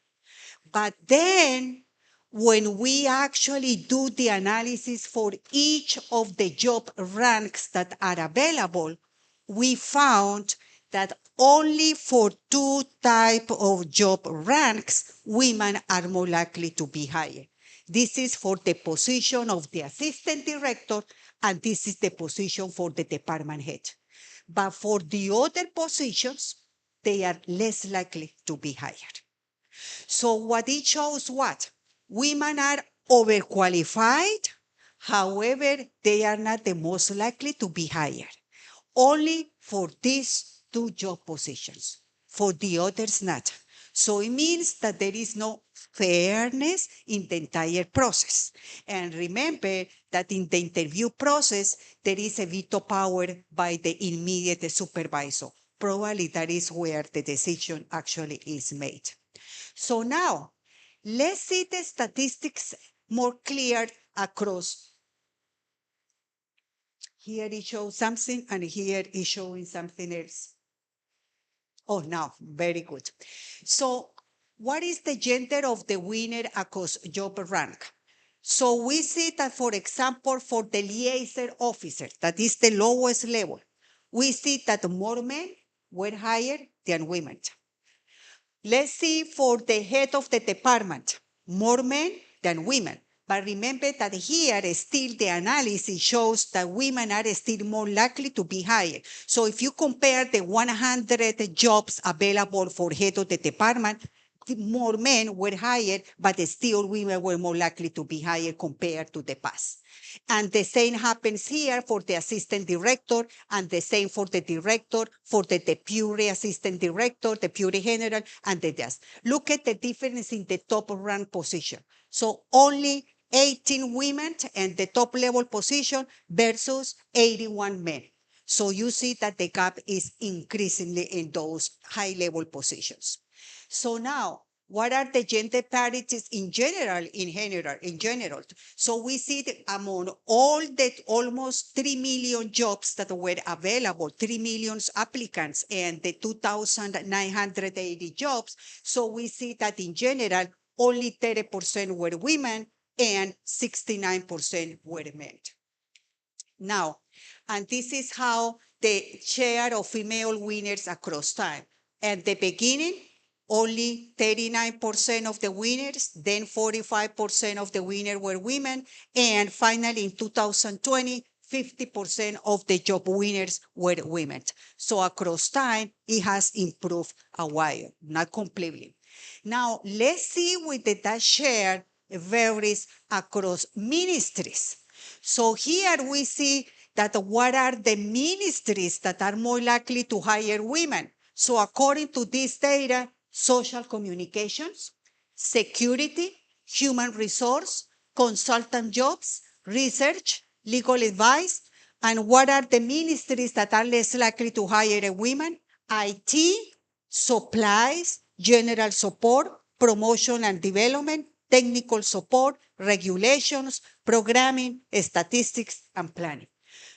But then when we actually do the analysis for each of the job ranks that are available, we found that only for 2 types of job ranks, women are more likely to be higher. This is for the position of the assistant director, and this is the position for the department head. But for the other positions, they are less likely to be hired. So what it shows what? Women are overqualified, however, they are not the most likely to be hired. Only for these two job positions, for the others not. So it means that there is no fairness in the entire process. And remember that in the interview process, there is a veto power by the immediate supervisor. Probably that is where the decision actually is made. So now, let's see the statistics more clear across. Here it shows something, and here it's showing something else. Oh, now, very good. So what is the gender of the winner across job rank? So we see that, for example, for the liaison officer, that is the lowest level, we see that more men were hired than women. Let's see for the head of the department, more men than women. But remember that here still the analysis shows that women are still more likely to be hired. So if you compare the 100 jobs available for head of the department, more men were hired, but still women were more likely to be hired compared to the past. And the same happens here for the assistant director, and the same for the director, for the deputy assistant director, deputy general, and the desk. Look at the difference in the top rank position. So only 18 women in the top level position versus 81 men. So you see that the gap is increasingly in those high level positions. So now, what are the gender parities in general? So we see that among all the almost 3 million jobs that were available, 3 million applicants, and the 2,980 jobs. So we see that in general, only 30% were women and 69% were men. Now, and this is how the share of female winners across time. At the beginning, only 39% of the winners, then 45% of the winners were women, and finally in 2020, 50% of the job winners were women. So across time, it has improved a while, not completely. Now, let's see with that share varies across ministries. So here we see that what are the ministries that are more likely to hire women. So according to this data, social communications, security, human resource, consultant jobs, research, legal advice, and what are the ministries that are less likely to hire a woman? IT, supplies, general support, promotion and development, technical support, regulations, programming, statistics, and planning.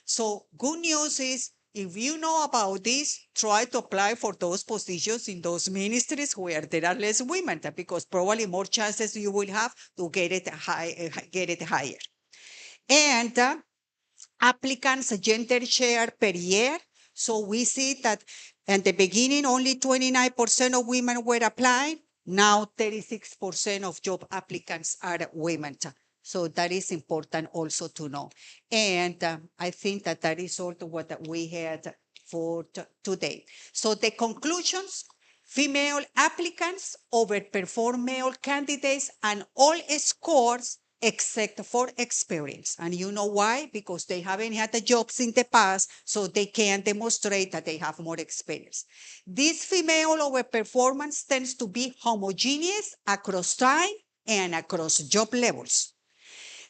So good news is, if you know about this, try to apply for those positions in those ministries where there are less women, because probably more chances you will have to get it higher. And applicants' gender share per year. So we see that in the beginning, only 29% of women were applying. Now 36% of job applicants are women. So that is important also to know. And I think that that is also what we had for today. So the conclusions: female applicants overperform male candidates and all scores except for experience. And you know why? Because they haven't had the jobs in the past, so they can demonstrate that they have more experience. This female overperformance tends to be homogeneous across time and across job levels.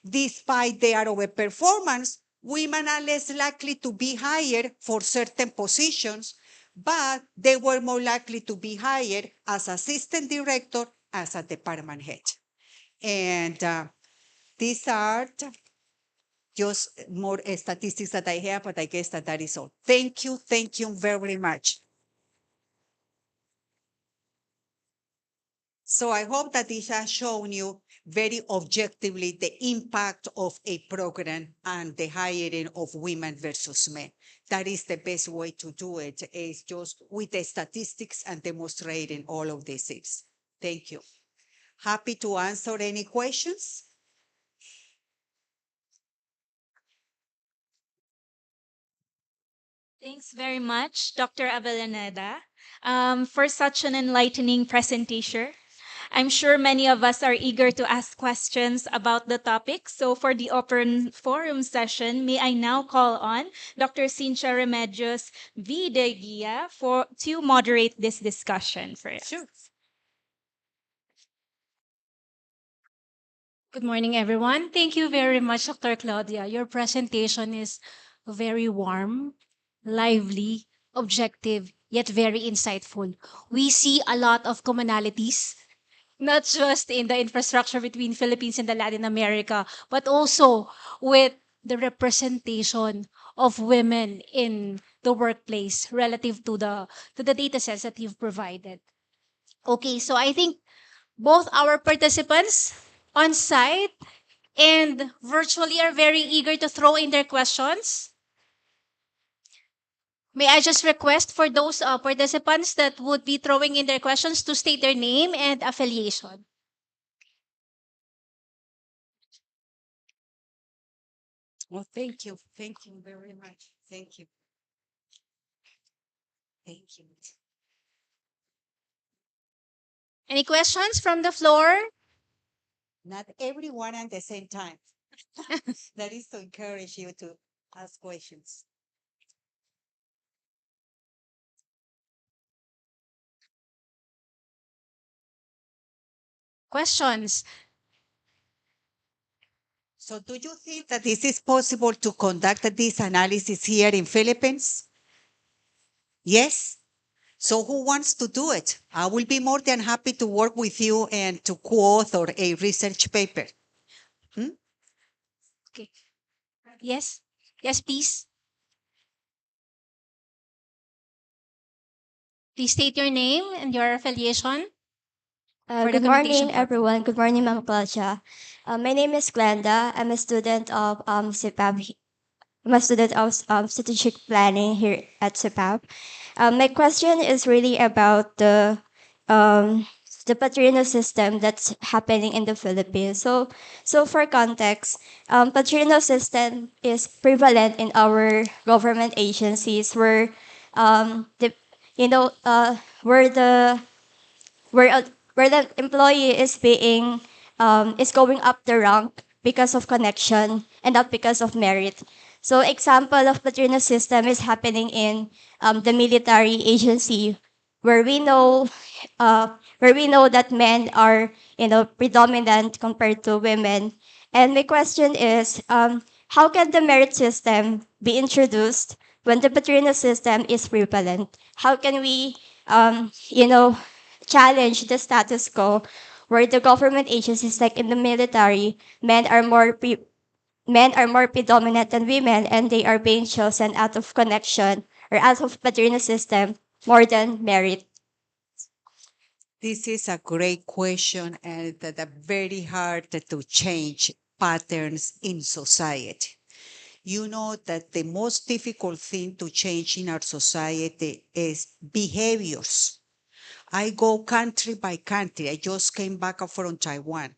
Despite their overperformance, women are less likely to be hired for certain positions, but they were more likely to be hired as assistant director, as a department head. And these are just more statistics that I have, but I guess that is all. Thank you very much. So I hope that this has shown you very objectively the impact of a program and the hiring of women versus men. That is the best way to do it, is just with the statistics and demonstrating all of these things. Thank you. Happy to answer any questions. Thanks very much, Dr. Avellaneda, for such an enlightening presentation. I'm sure many of us are eager to ask questions about the topic. So for the open forum session, may I now call on Dr. Cynthia Remedios V. De Guia to moderate this discussion for us. Sure. Good morning, everyone. Thank you very much, Dr. Claudia. Your presentation is very warm, lively, objective, yet very insightful. We see a lot of commonalities, not just in the infrastructure between Philippines and the Latin America, but also with the representation of women in the workplace relative to the data sets that you've provided. Okay, so I think both our participants on site and virtually are very eager to throw in their questions. May I just request for those participants that would be throwing in their questions to state their name and affiliation. Well, thank you. Thank you very much. Thank you. Thank you. Any questions from the floor? Not everyone at the same time. That is to encourage you to ask questions. Questions? So do you think that this is possible to conduct this analysis here in Philippines? Yes? So who wants to do it? I will be more than happy to work with you and to co-author a research paper. Okay. Yes? Yes, please. Please state your name and your affiliation. For the Good commendation morning, purpose. everyone. Good morning, Ma'am Claudia. My name is Glenda. I'm a student of CPAP. I'm a student of strategic planning here at CPAP. My question is really about the Patrino system that's happening in the Philippines. So for context, Patrino system is prevalent in our government agencies where the you know where the where the employee is being is going up the rank because of connection and not because of merit. So example of Patrino system is happening in the military agency where we know that men are predominant compared to women. And my question is, how can the merit system be introduced when the Patrino system is prevalent? How can we challenge the status quo where the government agencies like in the military, men are more predominant than women and they are being chosen out of connection or out of Patrino system more than merit. This is a great question and that very hard to change patterns in society. You know that the most difficult thing to change in our society is behaviors. I go country by country. I just came back from Taiwan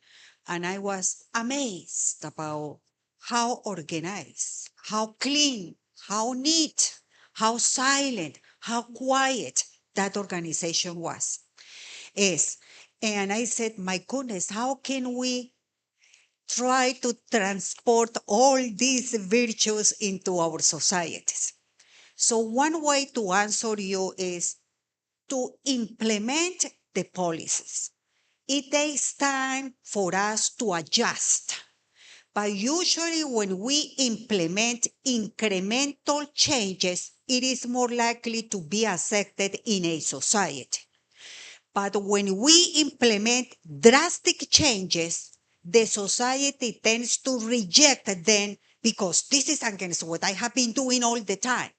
and I was amazed about how organized, how clean, how neat, how silent, how quiet that organization is. And I said, my goodness, how can we try to transport all these virtues into our societies? So one way to answer you is to implement the policies. It takes time for us to adjust. But usually when we implement incremental changes, it is more likely to be accepted in a society. But when we implement drastic changes, the society tends to reject them because this is against what I have been doing all the time.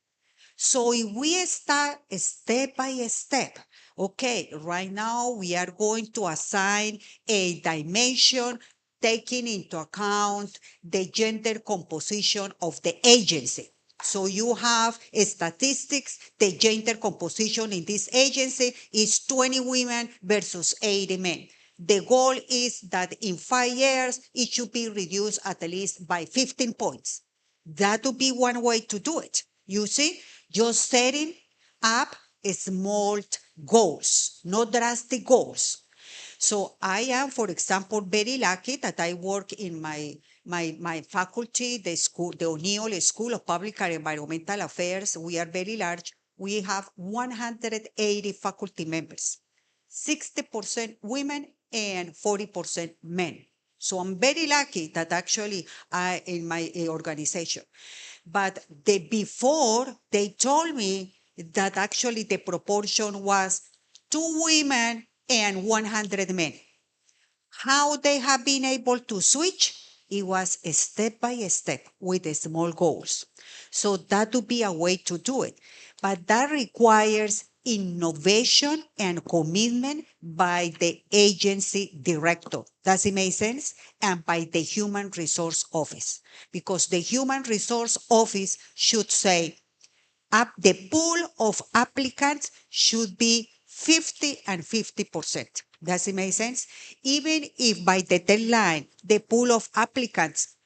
So if we start step by step, okay, right now we are going to assign a dimension taking into account the gender composition of the agency. So you have statistics, the gender composition in this agency is 20 women versus 80 men. The goal is that in 5 years, it should be reduced at least by 15 points. That would be one way to do it. You see? just setting up small goals, not drastic goals. So I am, for example, very lucky that I work in my faculty, the school, the O'Neill School of Public and Environmental Affairs. We are very large. We have 180 faculty members, 60% women and 40% men. So I'm very lucky that actually I in my organization. But the before they told me that actually the proportion was 2 women and 100 men. How they have been able to switch? It was step by step with the small goals. So that would be a way to do it. But that requires innovation and commitment by the agency director. Does it make sense? And by the human resource office. Because the human resource office should say, the pool of applicants should be 50 and 50%. Does it make sense? Even if by the deadline, the pool of applicants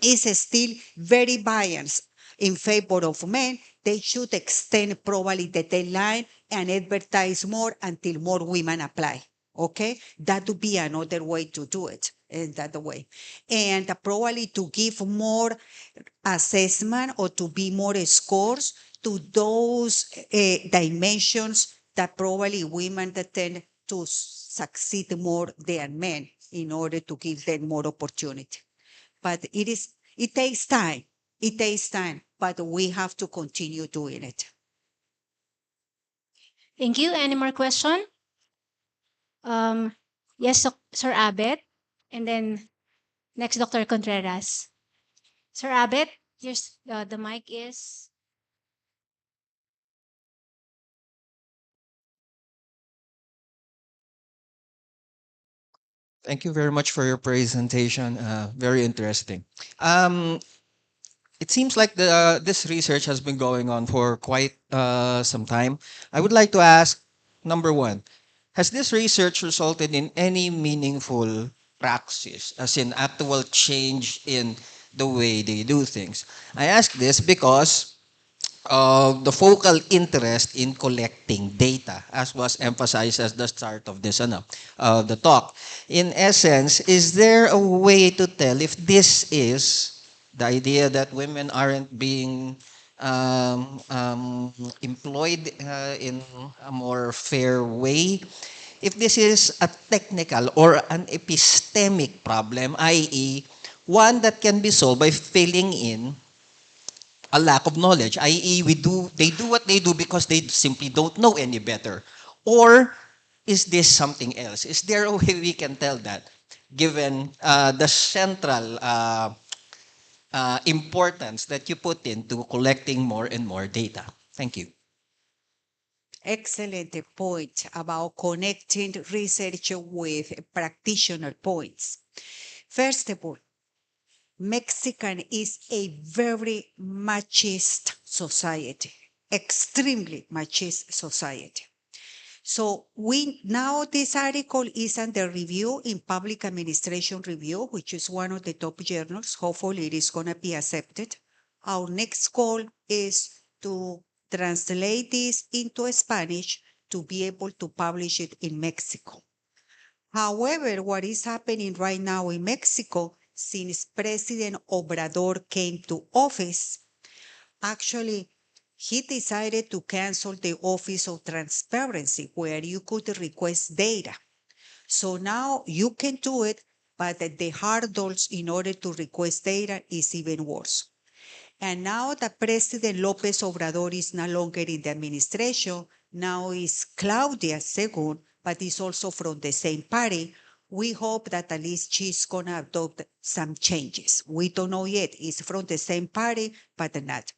is still very biased in favor of men, they should extend probably the deadline and advertise more until more women apply. Okay, that would be another way to do it in that way. And probably to give more assessment or to be more scores to those dimensions that probably women that tend to succeed more than men in order to give them more opportunity. But it takes time. It takes time, but we have to continue doing it. Thank you. Any more question? Yes, Sir Abbott. And then next, Dr. Contreras. Sir Abbott, the mic is. Thank you very much for your presentation. Very interesting. Um, it seems like this research has been going on for quite some time. I would like to ask, number one, has this research resulted in any meaningful praxis, as in actual change in the way they do things? I ask this because the focal interest in collecting data, as was emphasized at the start of this the talk. In essence, is there a way to tell if this is the idea that women aren't being employed in a more fair way? If this is a technical or an epistemic problem, i.e., one that can be solved by filling in a lack of knowledge, i.e., they do what they do because they simply don't know any better, or is this something else? Is there a way we can tell that, given the central importance that you put into collecting more and more data? Thank you. Excellent point about connecting research with practitioner points. First of all, Mexican is a very machist society, extremely machist society. So now this article is under review in Public Administration Review, which is one of the top journals. Hopefully it is going to be accepted. Our next goal is to translate this into Spanish to be able to publish it in Mexico. However, what is happening right now in Mexico, since President Obrador came to office, actually, he decided to cancel the Office of Transparency, where you could request data. So now you can do it, but the hurdles in order to request data is even worse. And now that President López Obrador is no longer in the administration, now is Claudia N, but is also from the same party. We hope that at least she's going to adopt some changes. We don't know yet. It's from the same party, but not.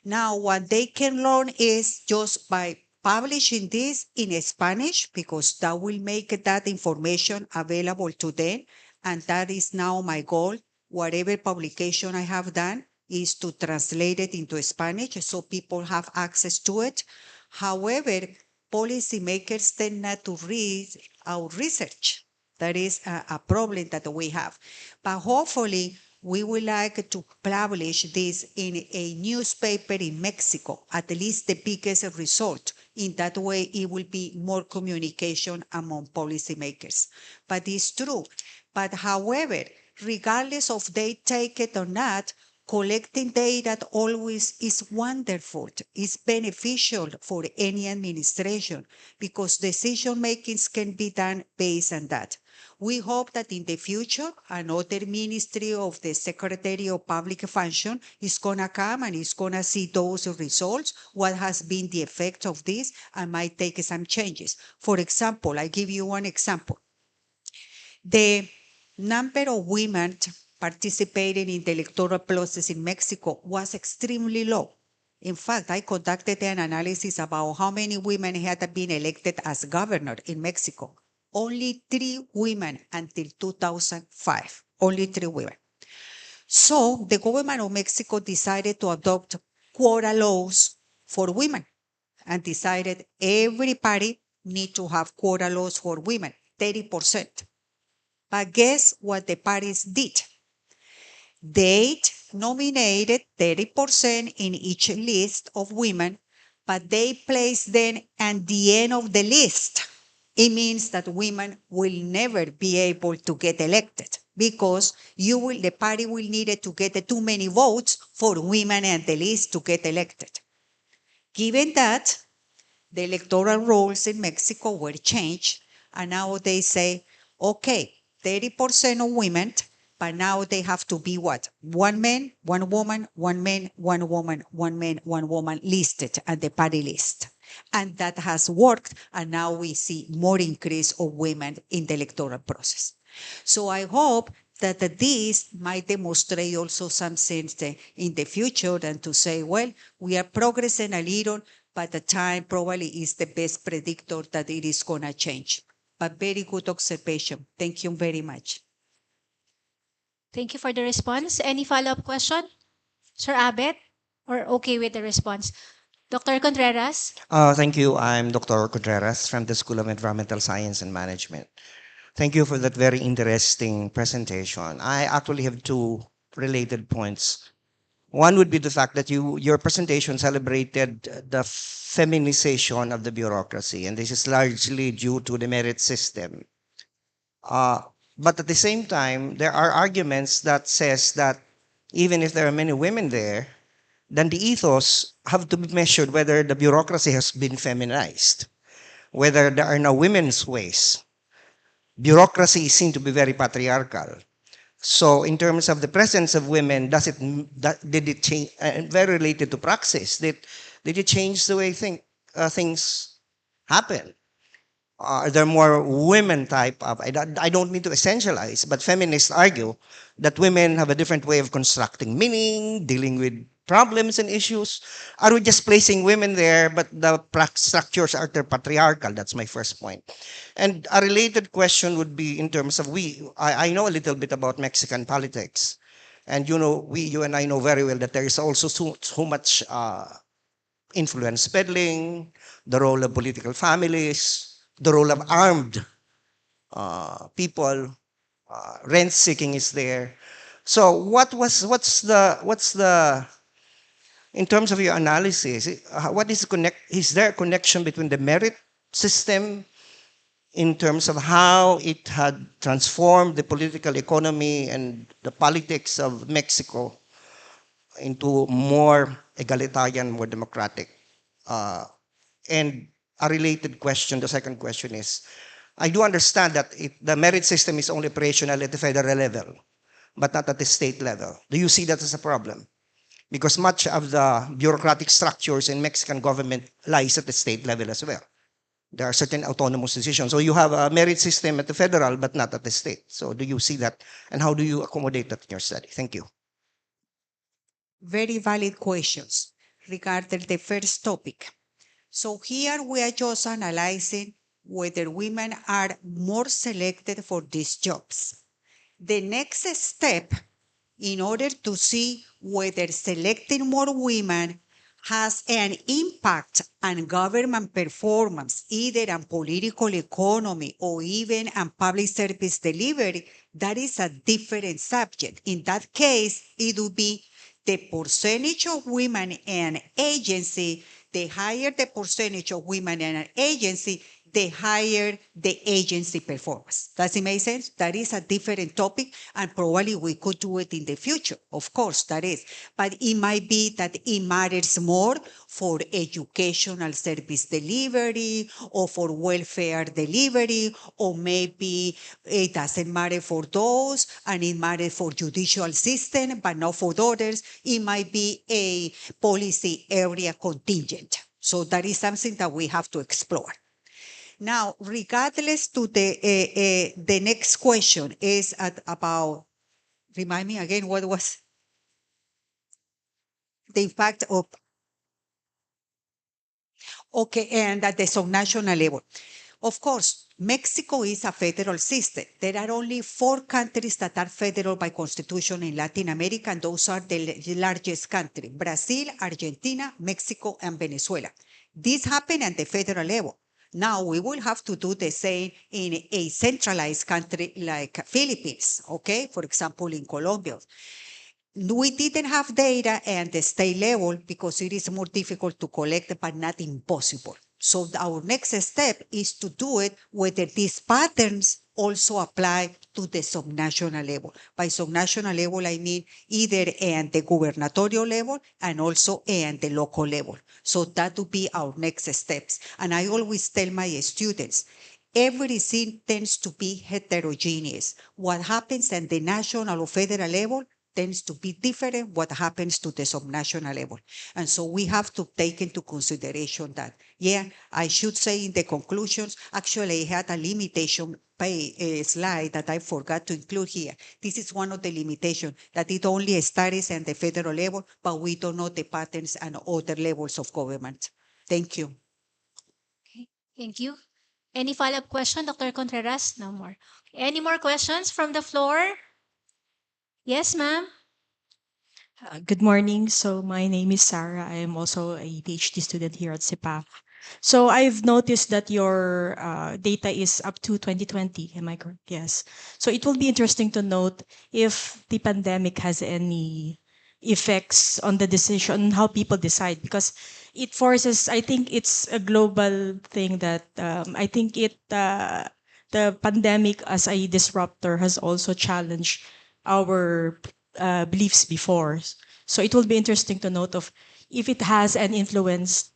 Now, what they can learn is just by publishing this in Spanish, because that will make that information available to them. And that is now my goal. Whatever publication I have done is to translate it into Spanish so people have access to it. However, policymakers tend not to read our research. That is a problem that we have. But hopefully, we would like to publish this in a newspaper in Mexico, at least the biggest result. In that way, it will be more communication among policymakers. But it's true. But however, regardless of they take it or not, collecting data always is wonderful. It's beneficial for any administration because decision makings can be done based on that. We hope that in the future, another ministry of the Secretary of Public Function is going to come and is going to see those results, what has been the effect of this, and might take some changes. For example, I give you one example. The number of women participating in the electoral process in Mexico was extremely low. In fact, I conducted an analysis about how many women had been elected as governor in Mexico. Only 3 women until 2005. Only 3 women. So the government of Mexico decided to adopt quota laws for women and decided every party need to have quota laws for women, 30%. But guess what the parties did? They nominated 30% in each list of women, but they placed them at the end of the list. It means that women will never be able to get elected because the party will need to get too many votes for women at the list to get elected. Given that, the electoral rules in Mexico were changed, and now they say, okay, 30% of women, but now they have to be what? 1 man, 1 woman, 1 man, 1 woman, 1 man, 1 woman listed at the party list. And that has worked, and now we see more increase of women in the electoral process. So I hope that this might demonstrate also some sense in the future and to say, well, we are progressing a little, but the time probably is the best predictor that it is going to change. But very good observation. Thank you very much. Thank you for the response. Any follow-up question? Sir Abet? Or okay with the response? Dr. Contreras? Thank you. I'm Dr. Contreras from the School of Environmental Science and Management. Thank you for that very interesting presentation. I actually have 2 related points. One would be the fact that your presentation celebrated the feminization of the bureaucracy, and this is largely due to the merit system. But at the same time, there are arguments that says that even if there are many women there, then the ethos have to be measured whether the bureaucracy has been feminized, whether there are no women's ways. Bureaucracy seems to be very patriarchal. So in terms of the presence of women, did it change? Very related to praxis, did it change the way things happen? Are there more women type of? I don't mean to essentialize, but feminists argue that women have a different way of constructing meaning, dealing with problems and issues. Are we just placing women there, but the structures are patriarchal? That's my first point. And a related question would be in terms of I know a little bit about Mexican politics. And you and I know very well that there is also so much influence peddling, the role of political families, the role of armed people, rent seeking is there. So what's the in terms of your analysis, is there a connection between the merit system in terms of how it had transformed the political economy and the politics of Mexico into more egalitarian, more democratic? And a related question, the second question is, I do understand that the merit system is only operational at the federal level, but not at the state level. Do you see that as a problem? Because much of the bureaucratic structures in Mexican government lies at the state level as well. There are certain autonomous decisions. So you have a merit system at the federal, but not at the state. So do you see that? And how do you accommodate that in your study? Thank you. Very valid questions regarding the first topic. So here we are just analyzing whether women are more selected for these jobs. The next step, in order to see whether selecting more women has an impact on government performance, either on political economy or even on public service delivery, that is a different subject. In that case, it would be the percentage of women in agency. The higher the percentage of women in an agency, the higher the agency performance. Does it make sense? That is a different topic, and probably we could do it in the future. Of course, that is. But it might be that it matters more for educational service delivery or for welfare delivery, or maybe it doesn't matter for those and it matters for judicial system, but not for others. It might be a policy area contingent. So that is something that we have to explore. Now, regardless to the next question is about, remind me again, what was the impact of, okay, and at the subnational level. Of course, Mexico is a federal system. There are only 4 countries that are federal by constitution in Latin America, and those are the largest countries: Brazil, Argentina, Mexico, and Venezuela. This happened at the federal level. Now we will have to do the same in a centralized country like Philippines, okay? For example, in Colombia. We didn't have data at the state level because it is more difficult to collect, but not impossible. So our next step is to do it whether these patterns also apply to the subnational level. By subnational level, I mean either at the gubernatorial level and also at the local level. So that would be our next steps. And I always tell my students, everything tends to be heterogeneous. What happens at the national or federal level tends to be different what happens to the subnational level. And so we have to take into consideration that. Yeah, I should say in the conclusions, actually I had a limitation slide that I forgot to include here. This is one of the limitations, that it only studies at the federal level, but we don't know the patterns and other levels of government. Thank you. Okay, thank you. Any follow-up question, Dr. Contreras? No more. Any more questions from the floor? Yes, ma'am. Good morning. So my name is Sarah. I am also a PhD student here at CEPAF. So I've noticed that your data is up to 2020. Am I correct? Yes. So it will be interesting to note if the pandemic has any effects on the decision, how people decide, because it forces, I think it's a global thing that I think the pandemic as a disruptor has also challenged our beliefs before. So it will be interesting to note of if it has an influence,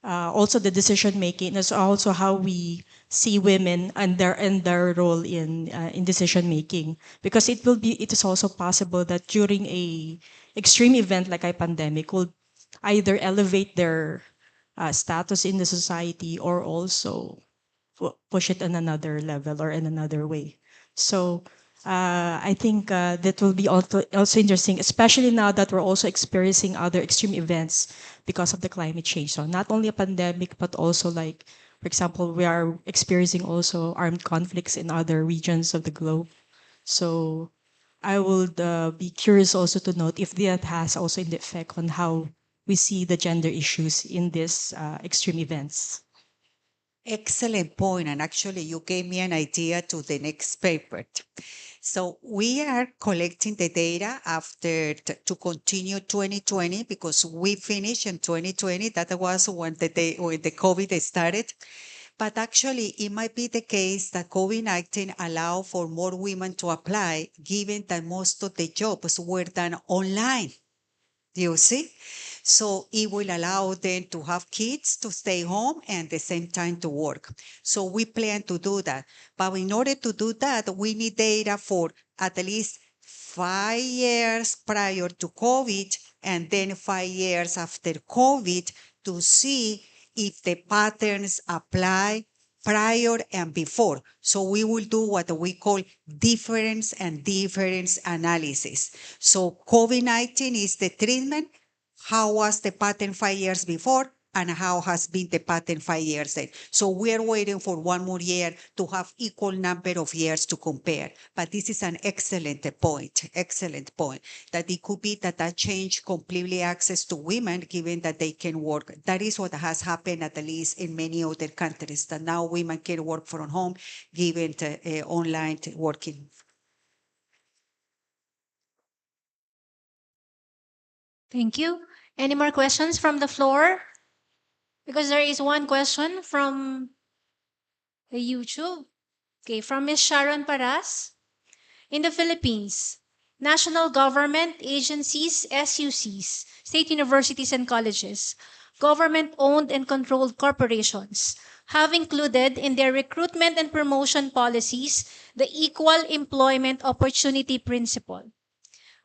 also the decision making, is also how we see women and their role in decision making. Because it is also possible that during a extreme event like a pandemic will either elevate their status in the society or also push it in another level or in another way. So I think that will be also interesting, especially now that we're also experiencing other extreme events because of the climate change. So not only a pandemic, but also like, for example, we are experiencing also armed conflicts in other regions of the globe. So I would be curious also to note if that has also an effect on how we see the gender issues in these extreme events. Excellent point. And actually, you gave me an idea to the next paper. So we are collecting the data after to continue 2020 because we finished in 2020. That was when when the COVID started. But actually, it might be the case that COVID-19 allowed for more women to apply, given that most of the jobs were done online. You see? So it will allow them to have kids to stay home and at the same time to work. So we plan to do that. But in order to do that, we need data for at least 5 years prior to COVID and then 5 years after COVID to see if the patterns apply prior and before. So we will do what we call difference and difference analysis. So COVID-19 is the treatment. How was the pattern 5 years before? and how has been the pattern 5 years then. So we're waiting for one more year to have equal number of years to compare. But this is an excellent point, that it could be that that change completely access to women, given that they can work. That is what has happened at least in many other countries, that now women can work from home, given the online working. Thank you. Any more questions from the floor? Because there is one question from the YouTube. Okay, from Ms. Sharon Paras. In the Philippines, national government agencies, SUCs, state universities and colleges, government-owned and controlled corporations have included in their recruitment and promotion policies the equal employment opportunity principle,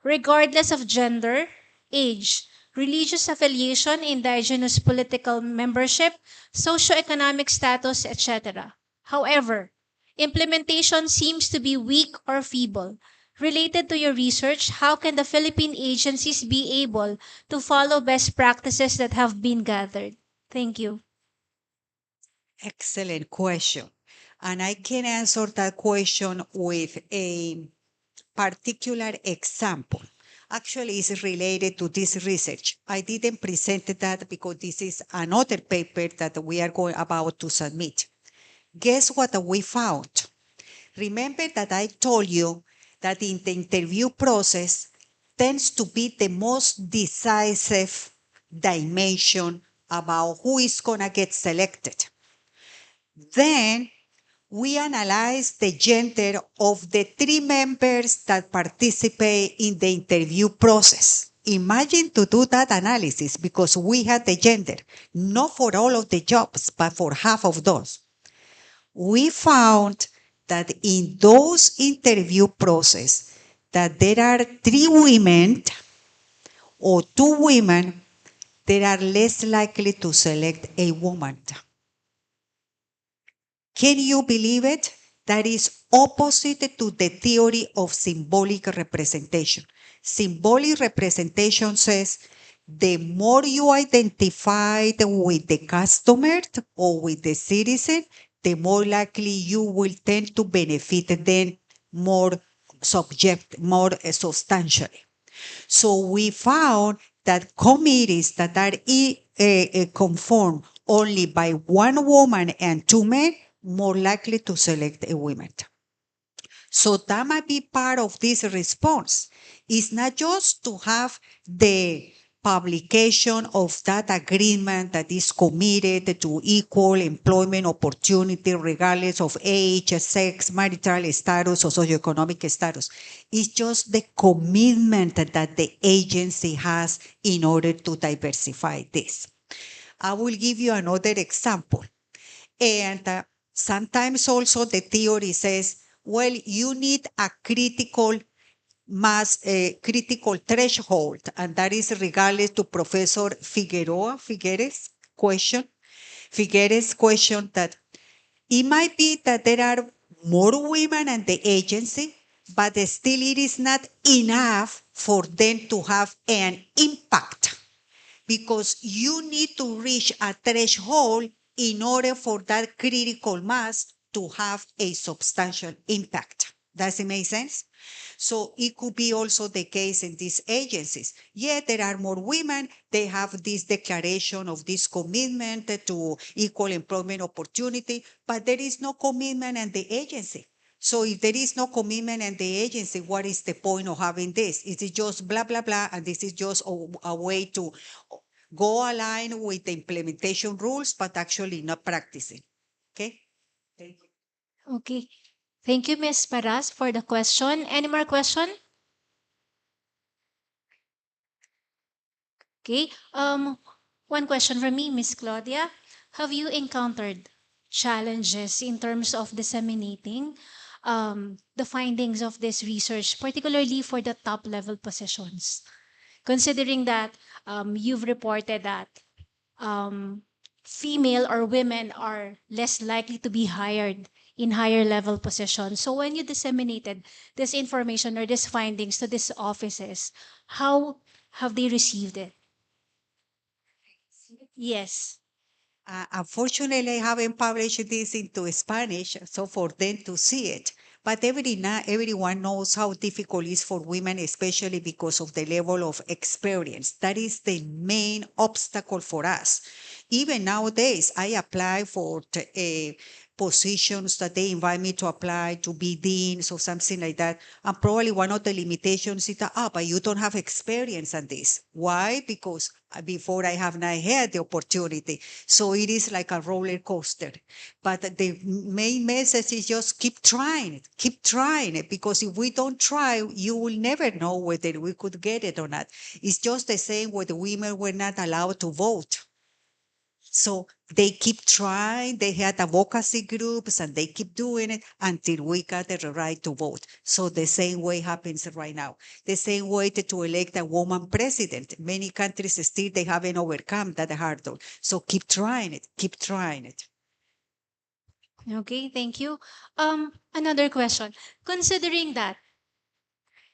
regardless of gender, age, religious affiliation, indigenous political membership, socioeconomic status, etc. However, implementation seems to be weak or feeble. Related to your research, how can the Philippine agencies be able to follow best practices that have been gathered? Thank you. Excellent question. And I can answer that question with a particular example. Actually, it's related to this research. I didn't present that because this is another paper that we are about to submit. Guess what we found? Remember that I told you that in the interview process tends to be the most decisive dimension about who is going to get selected. Then we analyze the gender of the 3 members that participate in the interview process. Imagine to do that analysis, because we had the gender, not for all of the jobs, but for half of those. We found that in those interview process, that there are 3 women or 2 women that are less likely to select a woman. Can you believe it? That is opposite to the theory of symbolic representation. Symbolic representation says the more you identify with the customer or with the citizen, the more likely you will tend to benefit them more substantially. So we found that committees that are conformed only by 1 woman and 2 men more likely to select a woman. So that might be part of this response. It's not just to have the publication of that agreement that is committed to equal employment opportunity regardless of age, sex, marital status, or socioeconomic status. It's just the commitment that the agency has in order to diversify this. I will give you another example. And sometimes also the theory says, well, you need a critical critical threshold, and that is regardless to Professor Figueres' question that it might be that there are more women in the agency, but still it is not enough for them to have an impact, because you need to reach a threshold in order for that critical mass to have a substantial impact. Does it make sense? So it could be also the case in these agencies. Yet there are more women, they have this declaration of this commitment to equal employment opportunity, but there is no commitment in the agency. So if there is no commitment in the agency, what is the point of having this? Is it just blah, blah, blah, and this is just a way to go align with the implementation rules, but actually not practicing? Okay? Thank you. Okay. Thank you, Ms. Paras, for the question. Any more question? Okay. One question from me, Ms. Claudia. Have you encountered challenges in terms of disseminating the findings of this research, particularly for the top level positions? Considering that you've reported that female or women are less likely to be hired in higher level positions. So when you disseminated this information or these findings to these offices, how have they received it? Yes. Unfortunately, I haven't published this into Spanish, so for them to see it. But everyone knows how difficult it is for women, especially because of the level of experience. That is the main obstacle for us. Even nowadays, I apply for positions that they invite me to apply to be deans or something like that. And probably one of the limitations is that, but you don't have experience on this. Why? Because before I have not had the opportunity. So it is like a roller coaster. But the main message is just keep trying it, because if we don't try, you will never know whether we could get it or not. It's just the same with the women were not allowed to vote. So they keep trying. They had advocacy groups and they keep doing it until we got the right to vote. So the same way happens right now. The same way to elect a woman president. Many countries still they haven't overcome that hurdle. So keep trying it. Keep trying it. Okay, thank you. Another question. Considering that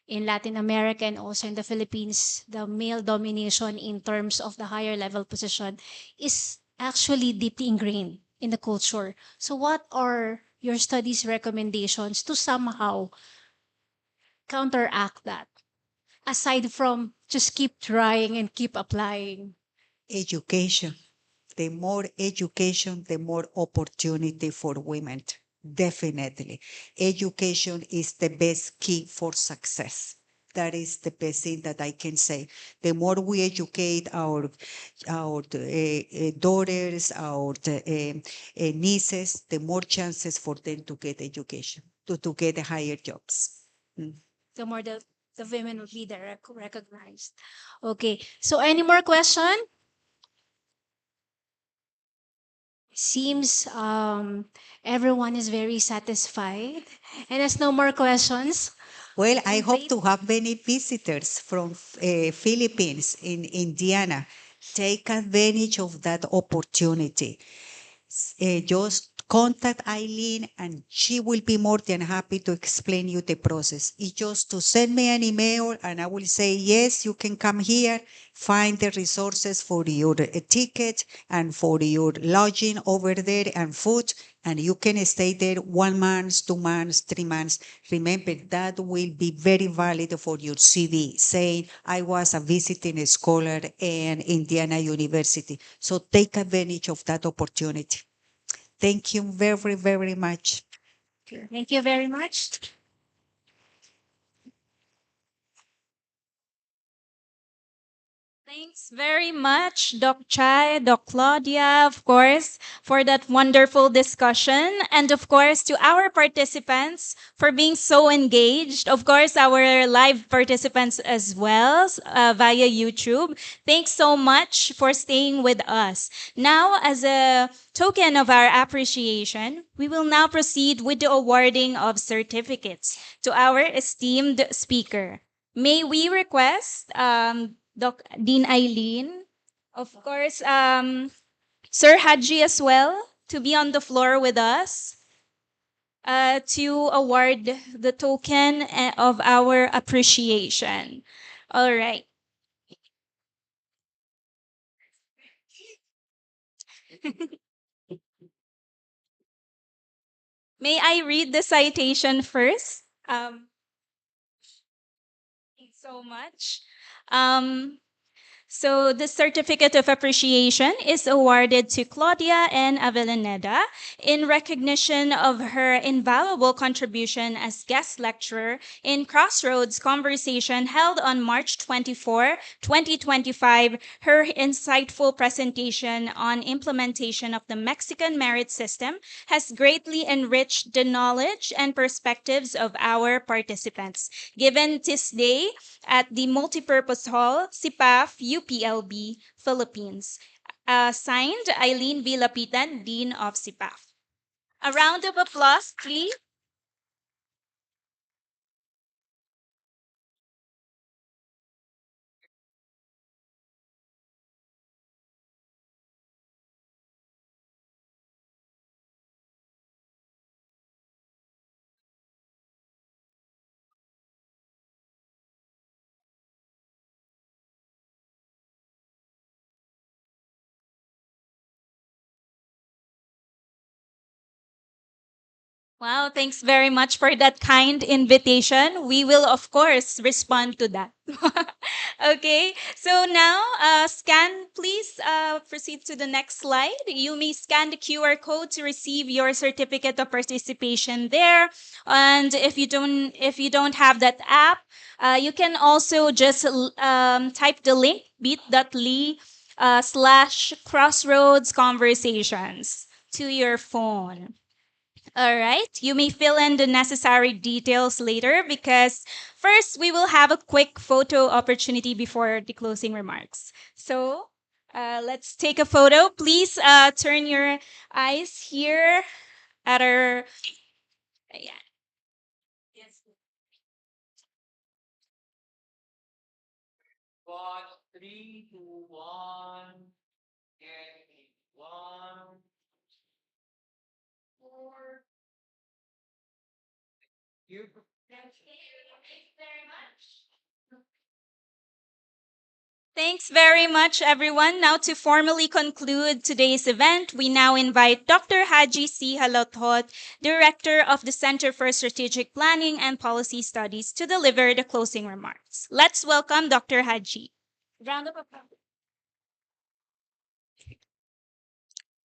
in Latin America and also in the Philippines, the male domination in terms of the higher level position is actually deeply ingrained in the culture. So what are your studies recommendations to somehow counteract that, aside from just keep trying and keep applying? Education. The more education, the more opportunity for women. Definitely. Education is the best key for success. That is the best thing that I can say. The more we educate our daughters, our nieces, the more chances for them to get education, to get higher jobs. Mm. The more the women will be there recognized. Okay, so any more question? Seems everyone is very satisfied and has no more questions. Well, I In hope faith, to have many visitors from Philippines in Indiana. Take advantage of that opportunity. Just contact Eileen and she will be more than happy to explain you the process. It's just to send me an email and I will say, yes, you can come here, find the resources for your ticket and for your lodging over there and food. And you can stay there 1 month, 2 months, 3 months. Remember, that will be very valid for your CV, saying I was a visiting scholar in Indiana University. So take advantage of that opportunity. Thank you very, very much. thank you very much. Thanks very much, Doc Chai, Doc Claudia, of course, for that wonderful discussion. And of course, to our participants for being so engaged. Of course, our live participants as well via YouTube. Thanks so much for staying with us. Now, as a token of our appreciation, we will now proceed with the awarding of certificates to our esteemed speaker. May we request Dean Eileen, of course, Sir Haji as well, to be on the floor with us to award the token of our appreciation. All right. May I read the citation first? Thanks so much. Um, So the certificate of appreciation is awarded to Claudia N. Avellaneda in recognition of her invaluable contribution as guest lecturer in Crossroads Conversation held on March 24, 2025. Her insightful presentation on implementation of the Mexican merit system has greatly enriched the knowledge and perspectives of our participants. Given this day, at the Multipurpose Hall, SIPAF, UPLB, Philippines. Signed, Eileen V. Lapitan, Dean of SIPAF. A round of applause, please. Wow, thanks very much for that kind invitation. We will, of course, respond to that. Okay, so now please proceed to the next slide. You may scan the QR code to receive your certificate of participation there. And if you don't have that app, you can also just type the link bit.ly slash Crossroads Conversations to your phone. All right. You may fill in the necessary details later because first we will have a quick photo opportunity before the closing remarks. So let's take a photo. Please turn your eyes here at our. Yeah. Thanks very much, everyone. Now, to formally conclude today's event, we now invite Dr. Haji C. Halothot, Director of the Center for Strategic Planning and Policy Studies, to deliver the closing remarks. Let's welcome Dr. Haji. Round of applause.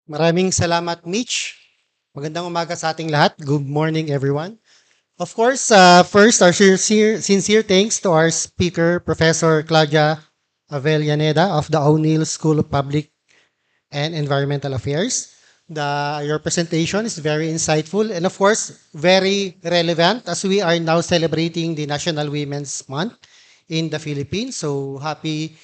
Maraming salamat, Mitch. Magandang umaga sa ating lahat. Good morning, everyone. Of course, first, our sincere thanks to our speaker, Professor Claudia Avellaneda of the O'Neill School of Public and Environmental Affairs. Your presentation is very insightful and, of course, very relevant as we are now celebrating the National Women's Month in the Philippines. So, happy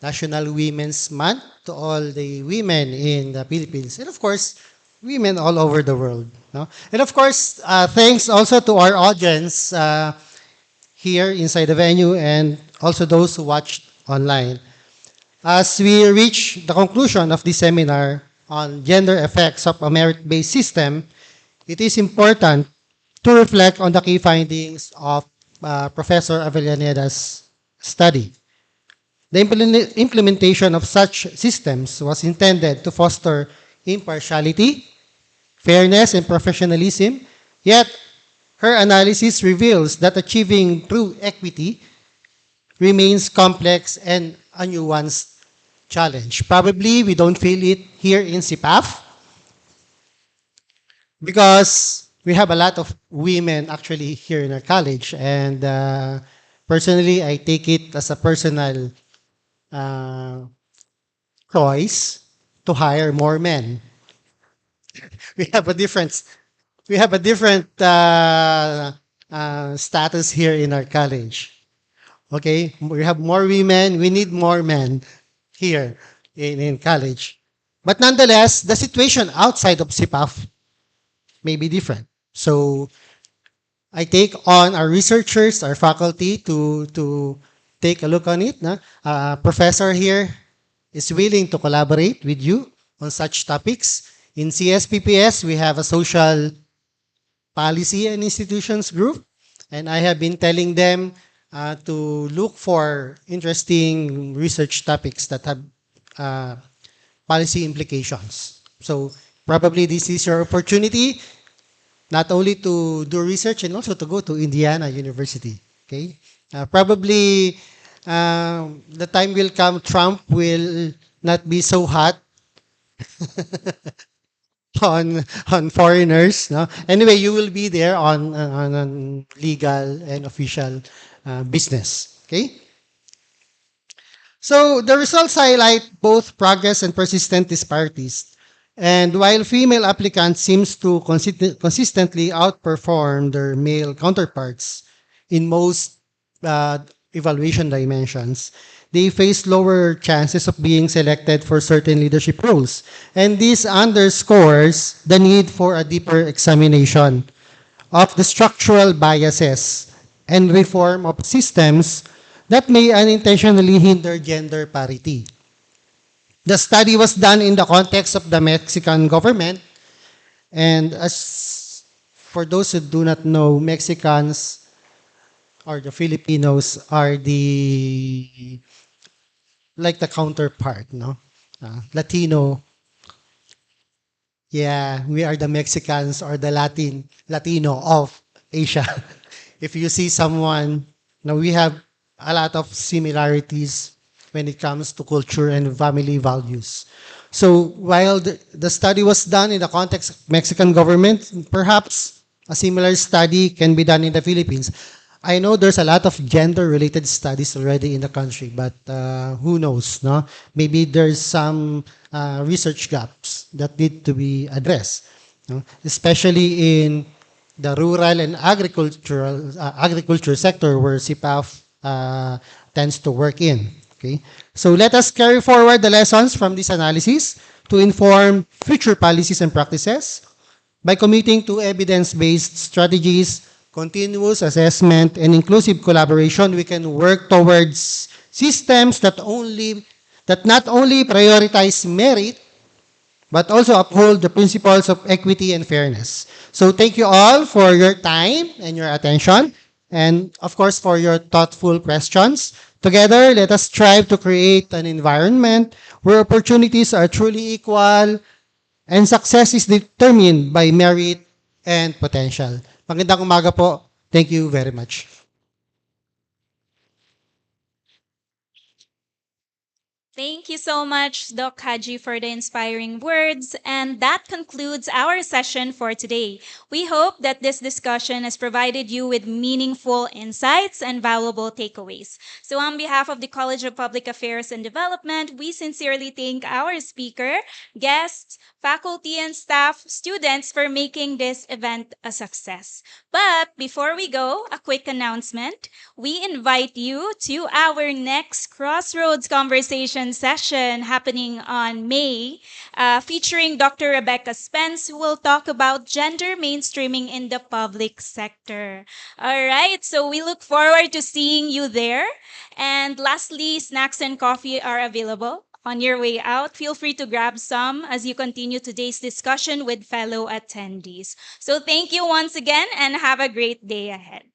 National Women's Month to all the women in the Philippines. And, of course, women all over the world. No? And, of course, thanks also to our audience here inside the venue and also those who watched online. As we reach the conclusion of this seminar on gender effects of a merit-based system, it is important to reflect on the key findings of Professor Avellaneda's study. The implementation of such systems was intended to foster impartiality, fairness, and professionalism, yet her analysis reveals that achieving true equity remains complex and a nuanced challenge. Probably we don't feel it here in CPAF because we have a lot of women actually here in our college. And personally, I take it as a personal choice to hire more men. We have a different status here in our college. Okay, we have more women. We need more men here in college. But nonetheless, the situation outside of CPAF may be different. So I take on our researchers, our faculty to take a look on it. No? Professor here is willing to collaborate with you on such topics. In CSPPS, we have a social policy and institutions group, and I have been telling them to look for interesting research topics that have policy implications. So probably this is your opportunity not only to do research and also to go to Indiana University. Okay, probably the time will come. Trump will not be so hot on foreigners. No? Anyway, you will be there on legal and official business. Okay. So the results highlight both progress and persistent disparities. And while female applicants seems to consistently outperform their male counterparts in most evaluation dimensions, they face lower chances of being selected for certain leadership roles. And this underscores the need for a deeper examination of the structural biases and reform of systems that may unintentionally hinder gender parity. The study was done in the context of the Mexican government, and as for those who do not know, Mexicans or the Filipinos are the like the counterpart, no? Latino. Yeah, we are the Mexicans or the Latino of Asia. If you see someone, now we have a lot of similarities when it comes to culture and family values. So while the study was done in the context of Mexican government, perhaps a similar study can be done in the Philippines. I know there's a lot of gender-related studies already in the country, but who knows, no? Maybe there's some research gaps that need to be addressed, no? Especially in the rural and agriculture sector where CPAF tends to work in. Okay, so let us carry forward the lessons from this analysis to inform future policies and practices. By committing to evidence-based strategies, continuous assessment, and inclusive collaboration, we can work towards systems that not only prioritize merit, but also uphold the principles of equity and fairness. So thank you all for your time and your attention, and of course for your thoughtful questions. Together, let us strive to create an environment where opportunities are truly equal and success is determined by merit and potential. Magandang umaga po. Thank you very much. Thank you so much, Doc Haji, for the inspiring words. And that concludes our session for today. We hope that this discussion has provided you with meaningful insights and valuable takeaways. So, on behalf of the College of Public Affairs and Development, we sincerely thank our speaker, guests, faculty and staff, students for making this event a success. But before we go, a quick announcement. We invite you to our next Crossroads Conversation session happening on May, featuring Dr. Rebecca Spence, who will talk about gender mainstreaming in the public sector. All right, so we look forward to seeing you there. And lastly, snacks and coffee are available. On your way out, feel free to grab some as you continue today's discussion with fellow attendees. So thank you once again and have a great day ahead.